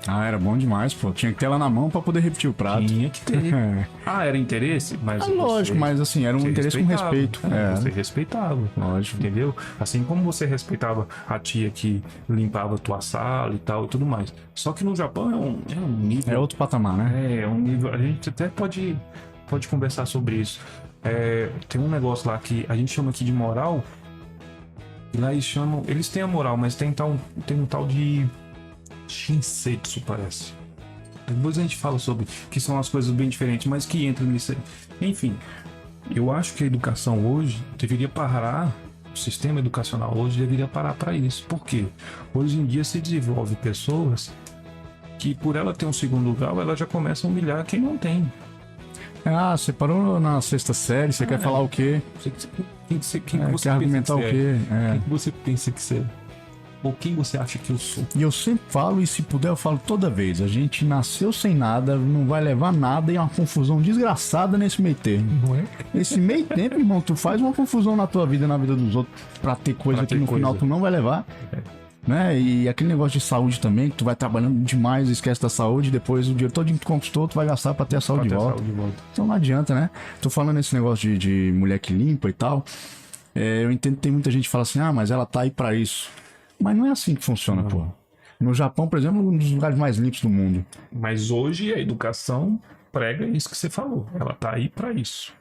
Era bom demais, pô. Tinha que ter ela na mão pra poder repetir o prato. Tinha que ter. Era interesse? Mas lógico, mas assim, era um interesse com respeito. Você respeitava. Lógico. Entendeu? Assim como você respeitava a tia que limpava a tua sala e tal e tudo mais. Só que no Japão é um nível... É outro patamar, né? É um nível... A gente até pode conversar sobre isso. Tem um negócio lá que a gente chama aqui de moral. E lá eles chamam... Eles têm a moral, mas tem um tal de Shinsetsu, parece. Depois a gente fala sobre que são as coisas bem diferentes, mas que entram nisso aí. Enfim, eu acho que a educação hoje deveria parar, o sistema educacional hoje deveria parar para isso. Por quê? Hoje em dia se desenvolve pessoas que, por ela ter um segundo grau, ela já começa a humilhar quem não tem. Ah, você parou na sexta série, você quer falar o quê? Quem você Quer pensa argumentar o que quê? é? Quem que você pensa que você é? Ou quem você acha que eu sou? E eu sempre falo, e se puder eu falo toda vez, a gente nasceu sem nada, não vai levar nada e é uma confusão desgraçada nesse meio termo. Não é? Esse meio tempo, irmão, tu faz uma confusão na tua vida e na vida dos outros pra ter coisa Pra que ter no coisa. final tu não vai levar. Né? E aquele negócio de saúde também, que tu vai trabalhando demais, esquece da saúde, depois o dinheiro todo que tu conquistou, tu vai gastar pra ter a saúde de volta. Então não adianta, né? Tô falando esse negócio de mulher que limpa e tal. Eu entendo que tem muita gente que fala assim, ah, mas ela tá aí pra isso. Mas não é assim que funciona, pô. No Japão, por exemplo, um dos lugares mais limpos do mundo. Mas hoje a educação prega isso que você falou. Ela tá aí pra isso.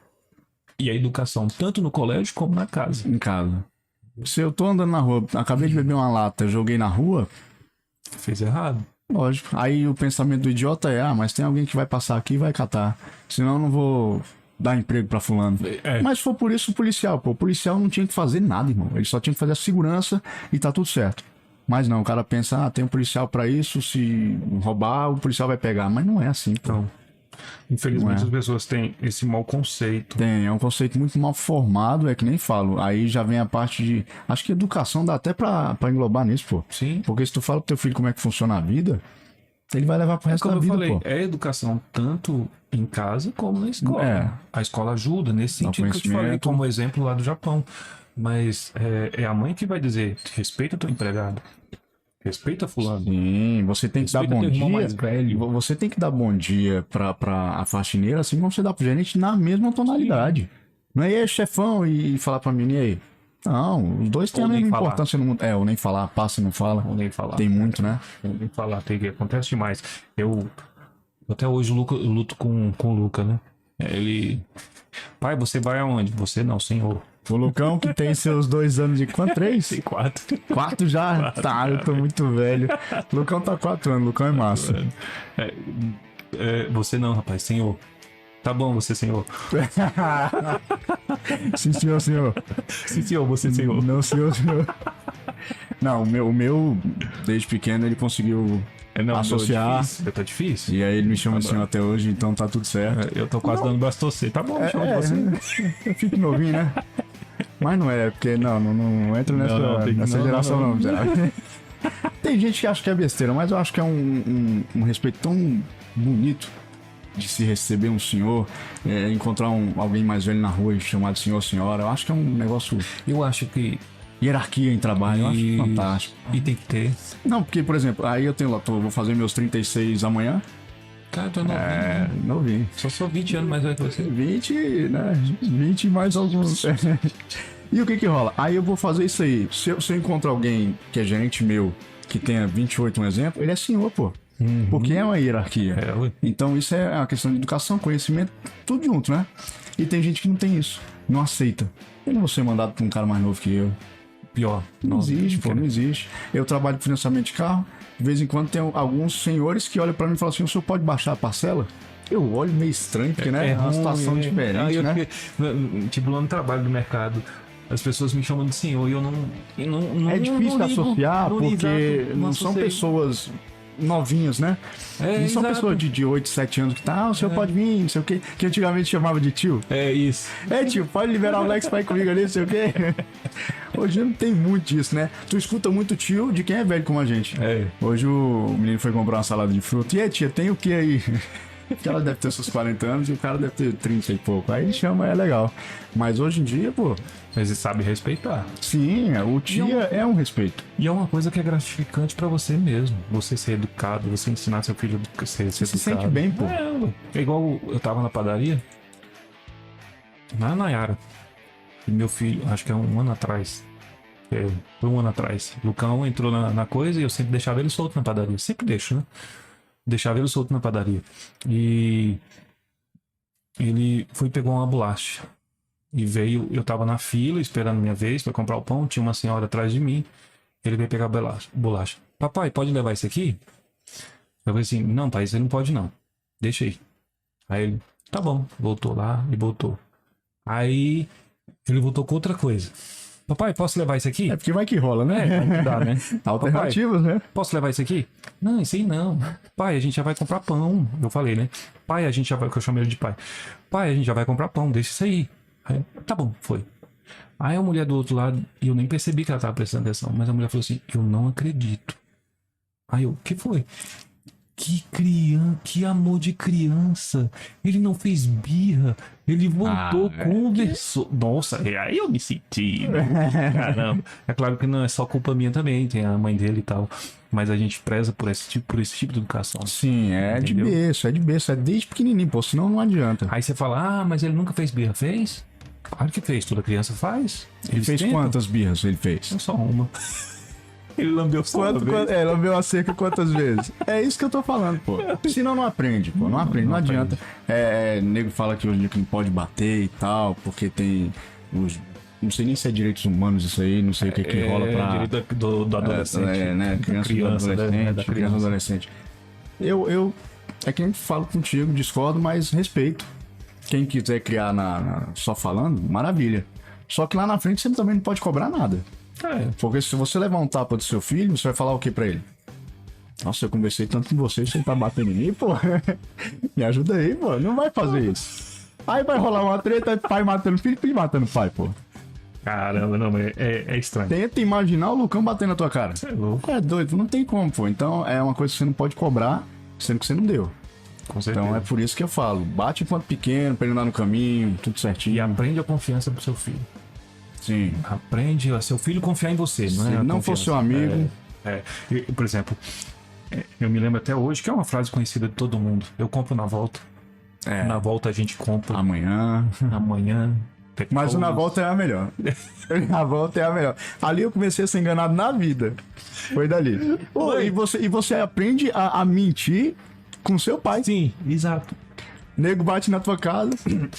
E a educação, tanto no colégio como na casa. Em casa. Se eu tô andando na rua, acabei de beber uma lata, joguei na rua, Fez errado. lógico. Aí o pensamento do idiota é, ah, mas tem alguém que vai passar aqui e vai catar. Senão eu não vou dar emprego pra fulano. É. Mas se for por isso, o policial, pô, o policial não tinha que fazer nada, irmão. Ele só tinha que fazer a segurança e tá tudo certo. Mas não, o cara pensa, ah, tem um policial pra isso, se roubar, o policial vai pegar. Mas não é assim, pô. Então, infelizmente Não é. as pessoas têm esse mau conceito. Tem, é um conceito muito mal formado, é que nem falo. Aí já vem a parte de. Acho que educação dá até pra englobar nisso, pô. Sim. Porque se tu fala pro teu filho como é que funciona a vida, ele vai levar pro resto Como da eu vida, falei, pô. é educação tanto em casa como na escola. É. A escola ajuda nesse Dá sentido que eu te falei, conhecimento. como exemplo lá do Japão. Mas é a mãe que vai dizer, respeita o teu empregado. Respeita fulano. Sim, você tem que dar Respeita bom teu irmão dia. mais velho. Você tem que dar bom dia pra a faxineira, assim como você dá pro gerente na mesma tonalidade. Não é aí, chefão, e falar pra mim, e aí? Não, os dois têm Ou a nem mesma falar. importância no mundo. Ou nem falar, passa e não fala. Ou nem falar. Tem muito, né? Nem falar, acontece demais. Eu até hoje eu luto com o Luca, né? Ele... Pai, você vai aonde? Você não, senhor. O Lucão, que tem seus 2 anos de quanto? 3? Tem 4. 4 já? Tá, eu tô muito velho. O Lucão tá 4 anos, o Lucão é massa. Você não, rapaz, senhor. Tá bom, você, senhor. Sim, senhor, senhor. Sim, senhor, você, senhor. Não, senhor, senhor. Não, o meu, desde pequeno, ele conseguiu associar. Tá difícil. E aí ele me chama de senhor até hoje, então tá tudo certo. Eu tô quase dando bastocê. Tá bom, chama de você. Eu fico novinho, né? Mas não é, porque não entra nessa geração não. Tem gente que acha que é besteira, mas eu acho que é um respeito tão bonito de se receber um senhor, encontrar alguém mais velho na rua e chamar de senhor ou senhora. Eu acho que é um negócio... Eu acho que... Hierarquia em trabalho, eu acho E- fantástico. E tem que ter. Não, porque, por exemplo, aí eu tenho lá, vou fazer meus 36 amanhã. Cara, eu tô novinho. Novinho. Só sou 20 anos mais velho que você. 20, né? 20 mais alguns. E o que rola? Aí eu vou fazer isso aí. Se eu encontrar alguém que é gerente meu, que tenha 28, um exemplo, ele é senhor, pô. Porque é uma hierarquia. Ué. Então isso é uma questão de educação, conhecimento, tudo junto, né? E tem gente que não tem isso, não aceita. Eu não vou ser mandado pra um cara mais novo que eu. Pior. Não existe, pô, não existe. Eu trabalho com financiamento de carro, de vez em quando tem alguns senhores que olham pra mim e falam assim, o senhor pode baixar a parcela? Eu olho meio estranho, porque né, é uma situação diferente, Aí eu né? fiquei, tipo, lá no trabalho do mercado, as pessoas me chamam de senhor e eu não É difícil não ligo, associar, não ligo, porque exato, não são associei. pessoas novinhas, né? Não são exato. pessoas de 8, 7 anos que tá, o senhor pode vir, não sei o quê, que antigamente chamava de tio. É isso. Tio, pode liberar o Lex pra ir comigo ali, não sei o quê. Hoje não tem muito disso, né? Tu escuta muito tio de quem é velho como a gente. É. Hoje o menino foi comprar uma salada de fruta. E aí, tia, tem o que aí? Porque ela deve ter seus 40 anos e o cara deve ter 30 e pouco. Aí chama, é legal. Mas hoje em dia, pô, Mas ele sabe respeitar. sim, o tia é um respeito. E é uma coisa que é gratificante pra você mesmo. Você ser educado, você ensinar seu filho a ser Você se educado. sente bem, pô. É igual eu tava na padaria, na Nayara. E meu filho, acho que é um ano atrás. Foi um ano atrás. O Lucão entrou na coisa e eu sempre deixava ele solto na padaria. Sempre deixo, né? Deixava ele solto na padaria. E ele foi e pegou uma bolacha. E veio, eu tava na fila esperando minha vez pra comprar o pão. Tinha uma senhora atrás de mim. Ele veio pegar a bolacha. papai, pode levar isso aqui? Eu falei assim, não, pai, você não pode não. Deixa aí. Aí ele, tá bom, voltou lá e voltou. Aí ele voltou com outra coisa. Papai, posso levar isso aqui? É porque vai que rola, né? Vai que dá, né? Alternativas, Papai, né? posso levar isso aqui? Não, isso aí não. Pai, a gente já vai comprar pão. Eu falei, né? Pai, a gente já vai... Que eu chamei ele de pai. Pai, a gente já vai comprar pão, deixa isso aí. Aí, tá bom, foi. Aí a mulher do outro lado, e eu nem percebi que ela tava prestando atenção, mas a mulher falou assim, eu não acredito. Aí eu, o que foi? Que criança, que amor de criança. Ele não fez birra. Ele voltou, conversou. Nossa, aí eu me senti, né? Caramba. É claro que não é só culpa minha também, tem a mãe dele e tal. Mas a gente preza por esse tipo de educação. Sim, Entendeu? de berço, é desde pequenininho, pô, senão não adianta. Aí você fala, ah, mas ele nunca fez birra. Fez? Claro que fez, toda criança faz. Ele Eles fez tentam. quantas birras ele fez? Só uma. Ele lambeu só uma vez. Lambeu a cerca quantas vezes? É isso que eu tô falando, pô. Senão não aprende, pô. Não aprende, não adianta. Nego fala que hoje em dia que não pode bater e tal, porque tem os... Não sei nem se é direitos humanos isso aí, não sei o que que rola pra... direito do adolescente. né? Criança do adolescente, da criança do adolescente. Eu... É que a gente fala contigo, discordo, mas respeito. Quem quiser criar só falando, maravilha. Só que lá na frente você também não pode cobrar nada. Porque se você levar um tapa do seu filho, você vai falar o que pra ele? Nossa, eu conversei tanto com você, você tá batendo em mim, pô. Me ajuda aí, pô. Não vai fazer isso. Aí vai rolar uma treta, pai matando filho, filho matando pai, pô. Caramba, não, é estranho. Tenta imaginar o Lucão batendo na tua cara. Você é louco. É doido, não tem como, pô. Então é uma coisa que você não pode cobrar, sendo que você não deu. Com certeza. Então é por isso que eu falo, bate enquanto pequeno, pra ele andar no caminho, tudo certinho. E aprende a confiança pro seu filho. Sim. Aprende a seu filho confiar em você, não é? Se a não for confiança. seu amigo... Por exemplo, eu me lembro até hoje que é uma frase conhecida de todo mundo. Eu compro na volta. Na volta a gente compra. Amanhã... Amanhã. Mas o na volta é a melhor. Na volta é a melhor. Ali eu comecei a ser enganado na vida. Foi dali. E você aprende a mentir com seu pai. Sim, exato. Nego bate na tua casa.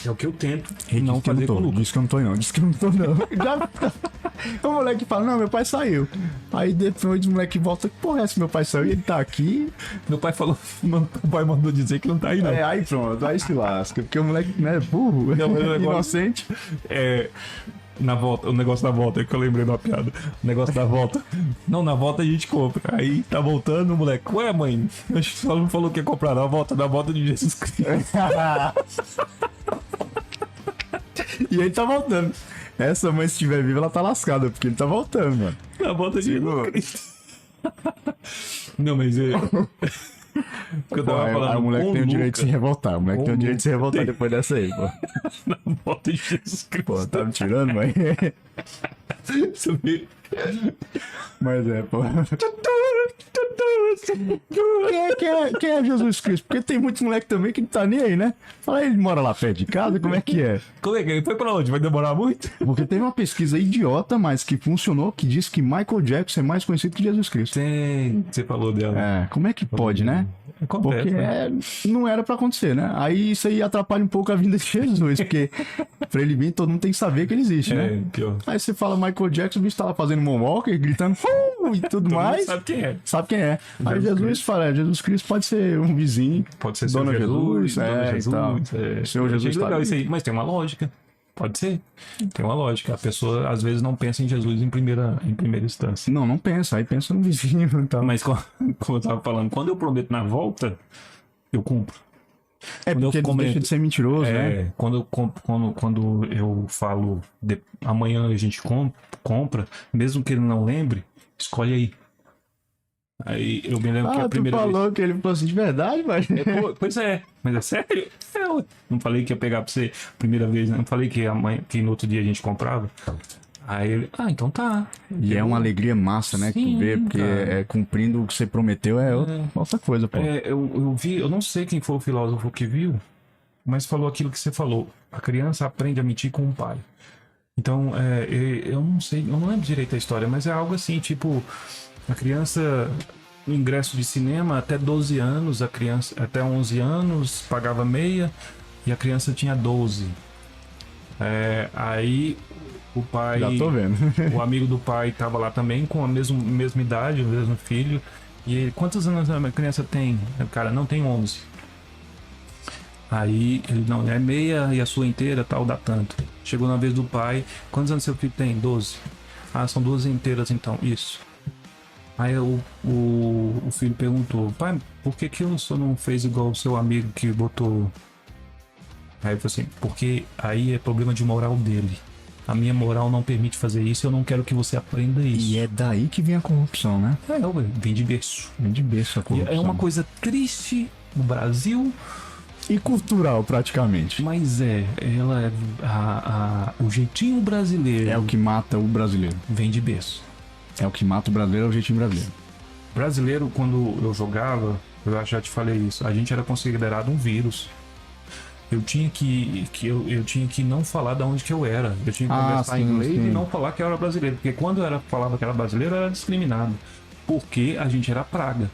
É o que eu tento Ei, não fazer com o Lucas. Diz que eu não tô não. Diz que eu não tô não. O moleque fala, não, meu pai saiu. Aí depois o moleque volta, porra, esse meu pai saiu e ele tá aqui. Meu pai falou, o pai mandou dizer que não tá aí não. Aí pronto, aí se lasca. Porque o moleque, né, burro, inocente. Na volta, o negócio da volta, é que eu lembrei de uma piada. O negócio da volta. Não, na volta a gente compra. Aí tá voltando, o moleque. Ué, mãe, a gente só não falou que ia comprar na volta de Jesus Cristo. E ele tá voltando. Essa mãe, se estiver viva, ela tá lascada, porque ele tá voltando, mano. Na volta de Jesus Cristo. Não, mas porque eu tava falando. Aí o moleque tem o direito de se revoltar. O moleque tem o direito de se revoltar depois dessa aí, pô. Na volta de Jesus Cristo. Pô, tá me tirando, mãe? Mas pô. Quem é Jesus Cristo? Porque tem muitos moleques também que não tá nem aí, né? Fala aí, ele mora lá perto de casa, como é que é? Como é que ele foi pra onde? Vai demorar muito? Porque teve uma pesquisa idiota, mas que funcionou, que diz que Michael Jackson é mais conhecido que Jesus Cristo. Tem, você falou dela. Como é que pode, né? Acontece, Porque né? não era pra acontecer, né? Aí isso aí atrapalha um pouco a vinda de Jesus, porque pra ele vir todo mundo tem que saber que ele existe, né? Pior. Aí você fala Michael Jackson, o bicho tá lá fazendo moonwalker, gritando e tudo mais. Sabe quem é? Sabe quem é. Aí Jesus fala, Jesus Cristo pode ser um vizinho. Pode ser Dona Senhor Jesus, Dona Jesus. e tal. Senhor Jesus tá legal ali. isso aí, mas tem uma lógica. Pode ser. Tem uma lógica. A pessoa às vezes não pensa em Jesus em primeira instância. Não pensa. Aí pensa no vizinho e tal. Mas como eu tava falando, quando eu prometo na volta, eu cumpro. Porque ele deixa de ser mentiroso, né? Quando eu falo amanhã a gente compra, mesmo que ele não lembre, escolhe aí. Aí eu me lembro que a primeira tu falou vez... que ele falou assim, de verdade, mas... Pois é, mas é sério? Ué. Não falei que ia pegar pra você a primeira vez, né? Não falei que no outro dia a gente comprava. Aí ele, então tá. E é uma alegria massa, né? Que tu vê, porque cumprindo o que você prometeu outra coisa, pô. Eu vi, eu não sei quem foi o filósofo que viu, mas falou aquilo que você falou. A criança aprende a mentir com o pai. Então, eu não sei, eu não lembro direito a história, mas é algo assim, tipo, a criança, no ingresso de cinema, até 12 anos, a criança, até 11 anos, pagava meia, e a criança tinha 12. Aí O pai, Já tô vendo. o amigo do pai tava lá também com a mesma idade, o mesmo filho. E ele, quantos anos a criança tem? O cara, não tem 11. Aí ele, não, é meia e a sua inteira tal, dá tanto. Chegou na vez do pai, quantos anos seu filho tem? 12. Ah, são 12 inteiras então, isso. Aí o filho perguntou, pai, por que o senhor não fez igual o seu amigo que botou... Aí ele falou assim, porque aí é problema de moral dele. A minha moral não permite fazer isso, eu não quero que você aprenda isso. E é daí que vem a corrupção, né? Vem de berço. Vem de berço a corrupção. É uma coisa triste no Brasil, E cultural, praticamente. mas ela é o jeitinho brasileiro. É o que mata o brasileiro. Vem de berço. É o que mata o brasileiro, é o jeitinho brasileiro. Brasileiro, quando eu jogava, eu já te falei isso, a gente era considerado um vírus. Eu tinha eu tinha que não falar de onde que eu era. Eu tinha que conversar sim, inglês sim. e não falar que eu era brasileiro. Porque quando eu falava que era brasileiro, eu era discriminado. Porque a gente era a praga.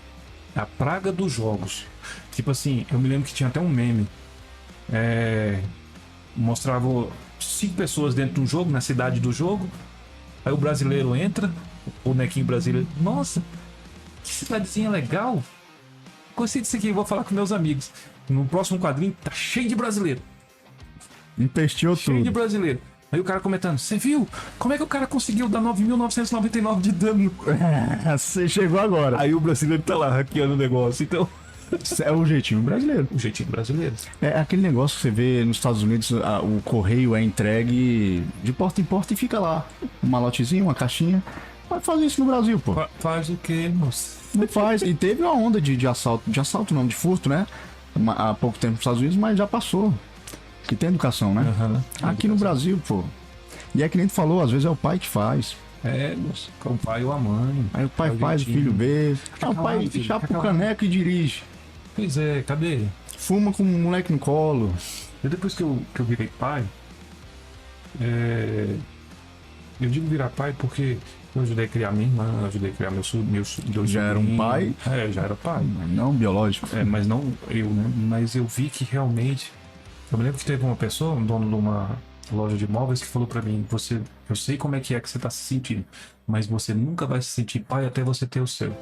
A praga dos jogos. Tipo assim, eu me lembro que tinha até um meme. Mostrava 5 pessoas dentro de um jogo, na cidade do jogo. Aí o brasileiro entra, o bonequinho brasileiro. Nossa, que cidadezinha legal. Gostei disso aqui, vou falar com meus amigos. No próximo quadrinho tá cheio de brasileiro. Empesteou Cheio de tudo. brasileiro. Aí o cara comentando, você viu? Como é que o cara conseguiu dar 9.999 de dano? Você chegou agora. Aí o brasileiro tá lá hackeando o negócio, então... É o jeitinho brasileiro. O jeitinho brasileiro. É aquele negócio que você vê nos Estados Unidos, o correio é entregue de porta em porta e fica lá. Um malotezinho, uma caixinha. Vai fazer isso no Brasil, pô. Faz o quê, moço? Não faz. E teve uma onda de assalto. De assalto não, de furto, né? Há pouco tempo nos Estados Unidos, mas já passou. Que tem educação, né? Aham. Aqui no Brasil, pô. E é que nem tu falou, às vezes é o pai que faz. Moço. O pai ou a mãe. Aí o pai É o faz, o jeitinho. filho vê. Fica Aí o pai calado, filho, chapa fica o calado. caneco e dirige. Pois é, cadê? Fuma com um moleque no colo. E depois que eu virei pai, eu digo virar pai porque eu ajudei a criar minha irmã, eu ajudei a criar meus dois Já era um sobrinhos. pai? Já era pai. Não biológico. Mas não eu, né? Mas eu vi que realmente... Eu me lembro que teve uma pessoa, um dono de uma loja de imóveis, que falou pra mim, eu sei como é que você tá se sentindo, mas você nunca vai se sentir pai até você ter o seu.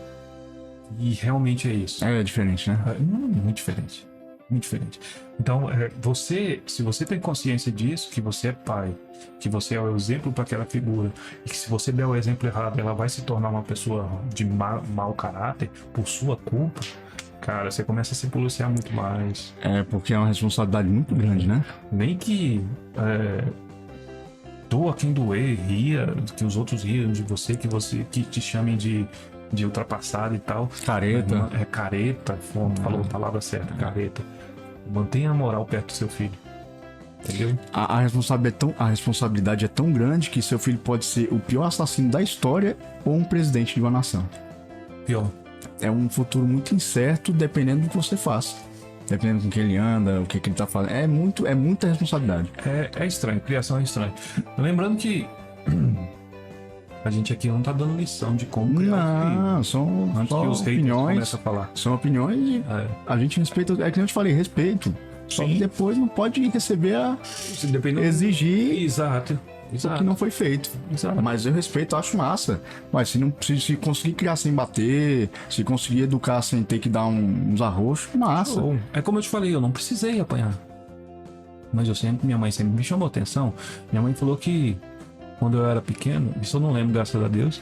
E realmente é isso. É diferente, né? Muito diferente. Muito diferente. Então, se você tem consciência disso, que você é pai, que você é o exemplo para aquela figura, e que se você der o exemplo errado, ela vai se tornar uma pessoa de mau caráter por sua culpa, cara, você começa a se policiar muito mais. É porque é uma responsabilidade muito grande, né? Nem que doa quem doer, ria, que os outros riam de você, que te chamem de ultrapassado e tal. Careta. É careta, falou a palavra certa, careta. Mantenha a moral perto do seu filho. Entendeu? A responsabilidade é tão grande que seu filho pode ser o pior assassino da história ou um presidente de uma nação. Pior. É um futuro muito incerto dependendo do que você faça. Dependendo com quem ele anda, o que ele tá fazendo. É muita responsabilidade. É estranho, criação é estranho. Lembrando que a gente aqui não tá dando lição de como criar um filho. Não, são Antes só que os haters opiniões. comecem a falar. São opiniões e a gente respeita. É que eu te falei, respeito. Só Sim. que depois não pode receber Dependendo... exigir Exato. o que não foi feito. Exato. Mas eu respeito, acho massa. Mas se conseguir criar sem bater, se conseguir educar sem ter que dar uns arroxos, massa. Bom, é como eu te falei, eu não precisei apanhar. Mas minha mãe sempre me chamou atenção. Minha mãe falou que quando eu era pequeno, isso eu não lembro, graças a Deus,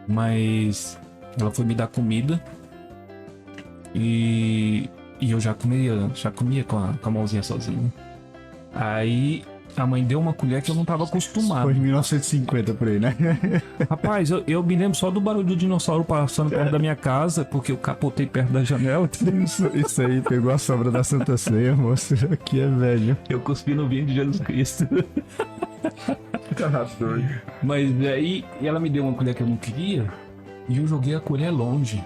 mas ela foi me dar comida e eu já comia com a mãozinha sozinho. Aí a mãe deu uma colher que eu não tava acostumado. Foi em 1950 por aí, né? Rapaz, eu me lembro só do barulho do dinossauro passando perto da minha casa, porque eu capotei perto da janela. Isso aí pegou a sobra da Santa Ceia, moço. Aqui é velho. Eu cuspi no vinho de Jesus Cristo. Mas aí ela me deu uma colher que eu não queria e eu joguei a colher longe.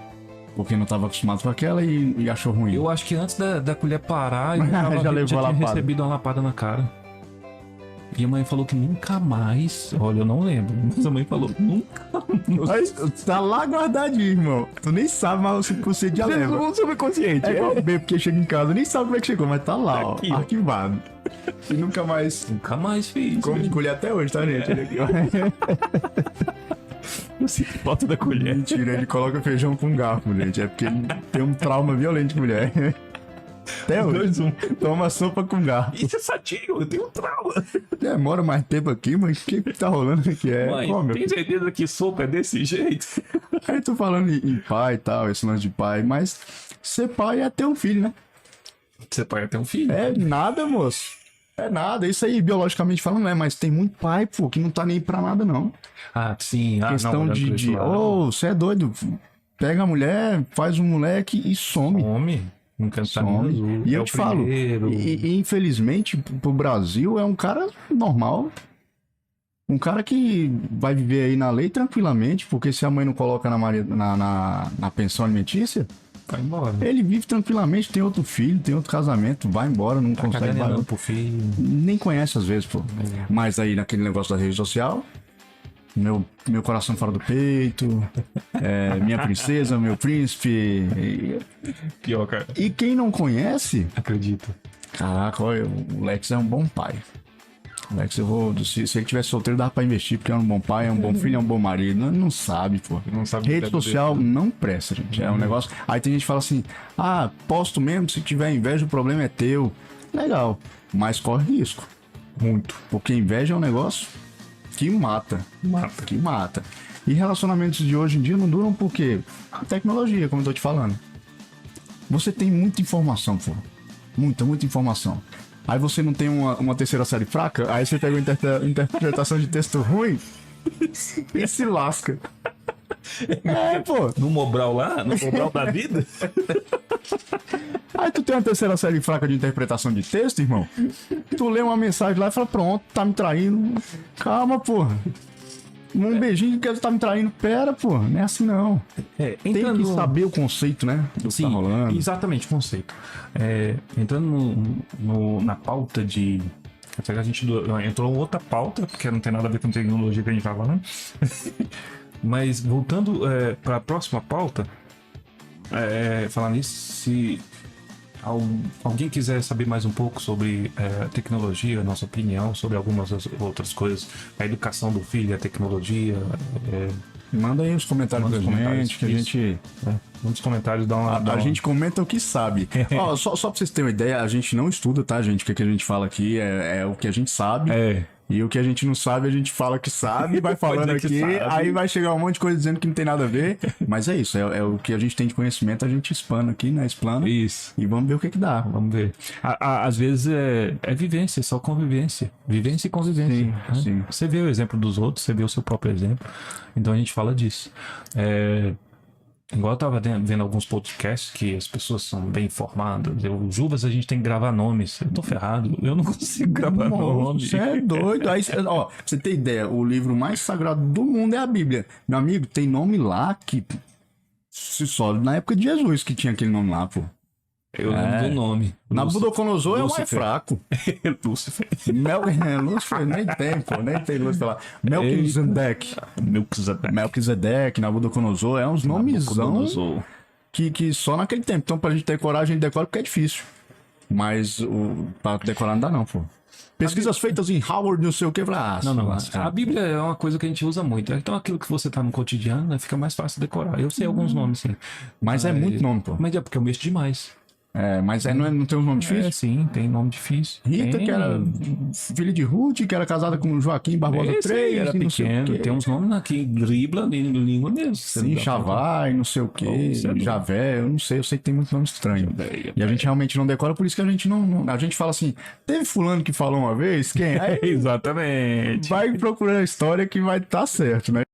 Porque não tava acostumado com aquela e achou ruim. Eu acho que antes da colher parar, eu já Já levou a tinha lapada. recebido uma lapada na cara. E a mãe falou que nunca mais. Olha, eu não lembro, mas a mãe falou nunca. Mas tá lá guardadinho, irmão. Tu nem sabe, mas você já lembra. Não subconsciente. É igual o B, porque chega em casa, nem sabe como é que chegou, mas tá lá, Aqui, ó, ó. arquivado. E nunca mais Nunca mais fiz. come colher até hoje, tá, gente? Olha aqui, ó. Eu sinto falta da colher. Mentira, ele coloca feijão com garfo, gente. É porque ele tem um trauma violento de mulher. Até hoje. 2, 1. Toma sopa com garfo. Isso é sadio, eu tenho trauma. Demora mais tempo aqui, mas o que tá rolando aqui? Mãe, Ó, meu tem certeza que sopa é desse jeito? Aí tô falando em pai e tal, esse lance de pai, mas ser pai é ter um filho, né? Você pode ter um filho? É nada, moço. É nada. Isso aí, biologicamente falando, não é, mas tem muito pai, pô, que não tá nem pra nada, não. Ah, sim. Ah, Questão não, olhando por esse lado. ô, você é doido. Pega a mulher, faz um moleque e some. Some. Um cantarinho Some. azul. E é eu o te falo, primeiro. e infelizmente, pro Brasil, é um cara normal. Um cara que vai viver aí na lei tranquilamente, porque se a mãe não coloca na pensão alimentícia, Vai embora. ele vive tranquilamente, tem outro filho, tem outro casamento, vai embora, não Tá consegue cagando parar. pro filho. Nem conhece às vezes, pô. Mas aí naquele negócio da rede social, meu coração fora do peito, minha princesa, meu príncipe. Pior, cara. E quem não conhece, Acredito. caraca, olha, o Lex é um bom pai. O Lex, se ele tivesse solteiro, dava pra investir, porque é um bom pai, é um bom filho, é um bom marido. Não sabe, pô. Não sabe Rede o que é social não presta, gente. É um negócio. Aí tem gente que fala assim: ah, posto mesmo, se tiver inveja, o problema é teu. Legal, mas corre risco. Muito. Porque inveja é um negócio que mata. Mata. Que mata. E relacionamentos de hoje em dia não duram porque a tecnologia, como eu tô te falando. Você tem muita informação, pô. Muita informação. Aí você não tem uma terceira série fraca, aí você pega uma interpretação de texto ruim e se lasca. É, pô. No Mobral lá? No Mobral da vida? Aí tu tem uma terceira série fraca de interpretação de texto, irmão. Tu lê uma mensagem lá e fala, pronto, tá me traindo. Calma, porra. Um beijinho que tu tá me traindo. Pera, porra, não é assim não. Tem que saber o conceito, né? Do que tá rolando. Exatamente, conceito. Entrando na pauta de... A gente entrou em outra pauta, porque não tem nada a ver com tecnologia que a gente tá falando. Mas voltando para a próxima pauta, falar nisso, se alguém quiser saber mais um pouco sobre tecnologia, nossa opinião sobre algumas outras coisas, a educação do filho, a tecnologia, manda aí os comentários Manda os pra comentários, gente, que a isso. gente... nos comentários dá uma... A gente comenta o que sabe. Ó, só pra vocês terem uma ideia, a gente não estuda, tá, gente? O que a gente fala aqui é o que a gente sabe. E o que a gente não sabe, a gente fala que sabe, vai falando Pode dizer aqui, que sabe. aí vai chegar um monte de coisa dizendo que não tem nada a ver. Mas é isso, é o que a gente tem de conhecimento, a gente expana aqui, né? Explana. Isso. E vamos ver o que dá. Vamos ver. Às vezes é vivência, só convivência. Vivência e convivência. Sim, né? sim. Você vê o exemplo dos outros, você vê o seu próprio exemplo. Então a gente fala disso. Igual eu tava vendo alguns podcasts que as pessoas são bem informadas. O Juvas a gente tem que gravar nomes. Eu tô ferrado. Eu não consigo gravar nome. Você é doido. Aí, ó, pra você ter ideia, o livro mais sagrado do mundo é a Bíblia. Meu amigo, tem nome lá que só na época de Jesus que tinha aquele nome lá, pô. Eu lembro do nome. Nabucodonosor é o mais Lúcifer. fraco. Lúcifer. Lúcifer nem tem, pô, nem tem Lúcifer lá. Melquisedeque, Nabucodonosor, é uns nomezão que só naquele tempo. Então, pra gente decorar, a gente decora porque é difícil. Mas pra decorar não dá não, pô. Pesquisas feitas em Howard, não sei o que, Não. A Bíblia é uma coisa que a gente usa muito. Então aquilo que você tá no cotidiano, né, fica mais fácil decorar. Eu sei alguns nomes, sim. Mas é muito nome, pô. Mas é porque eu mexo demais. Mas não tem um nome difícil? Sim, tem nome difícil. Rita, Tem. que era filha de Ruth, que era casada com Joaquim Barbosa Esse aí III, era não sei o pequeno. quê. Tem uns nomes aqui, dribla em língua mesmo. Sim, Chavai, não sei o que, Javé, eu não sei, eu sei que tem muito nome estranho. E a gente realmente não decora, por isso que a gente não. A gente fala assim, teve fulano que falou uma vez, quem? Aí Exatamente. vai procurando a história que vai estar certo, né?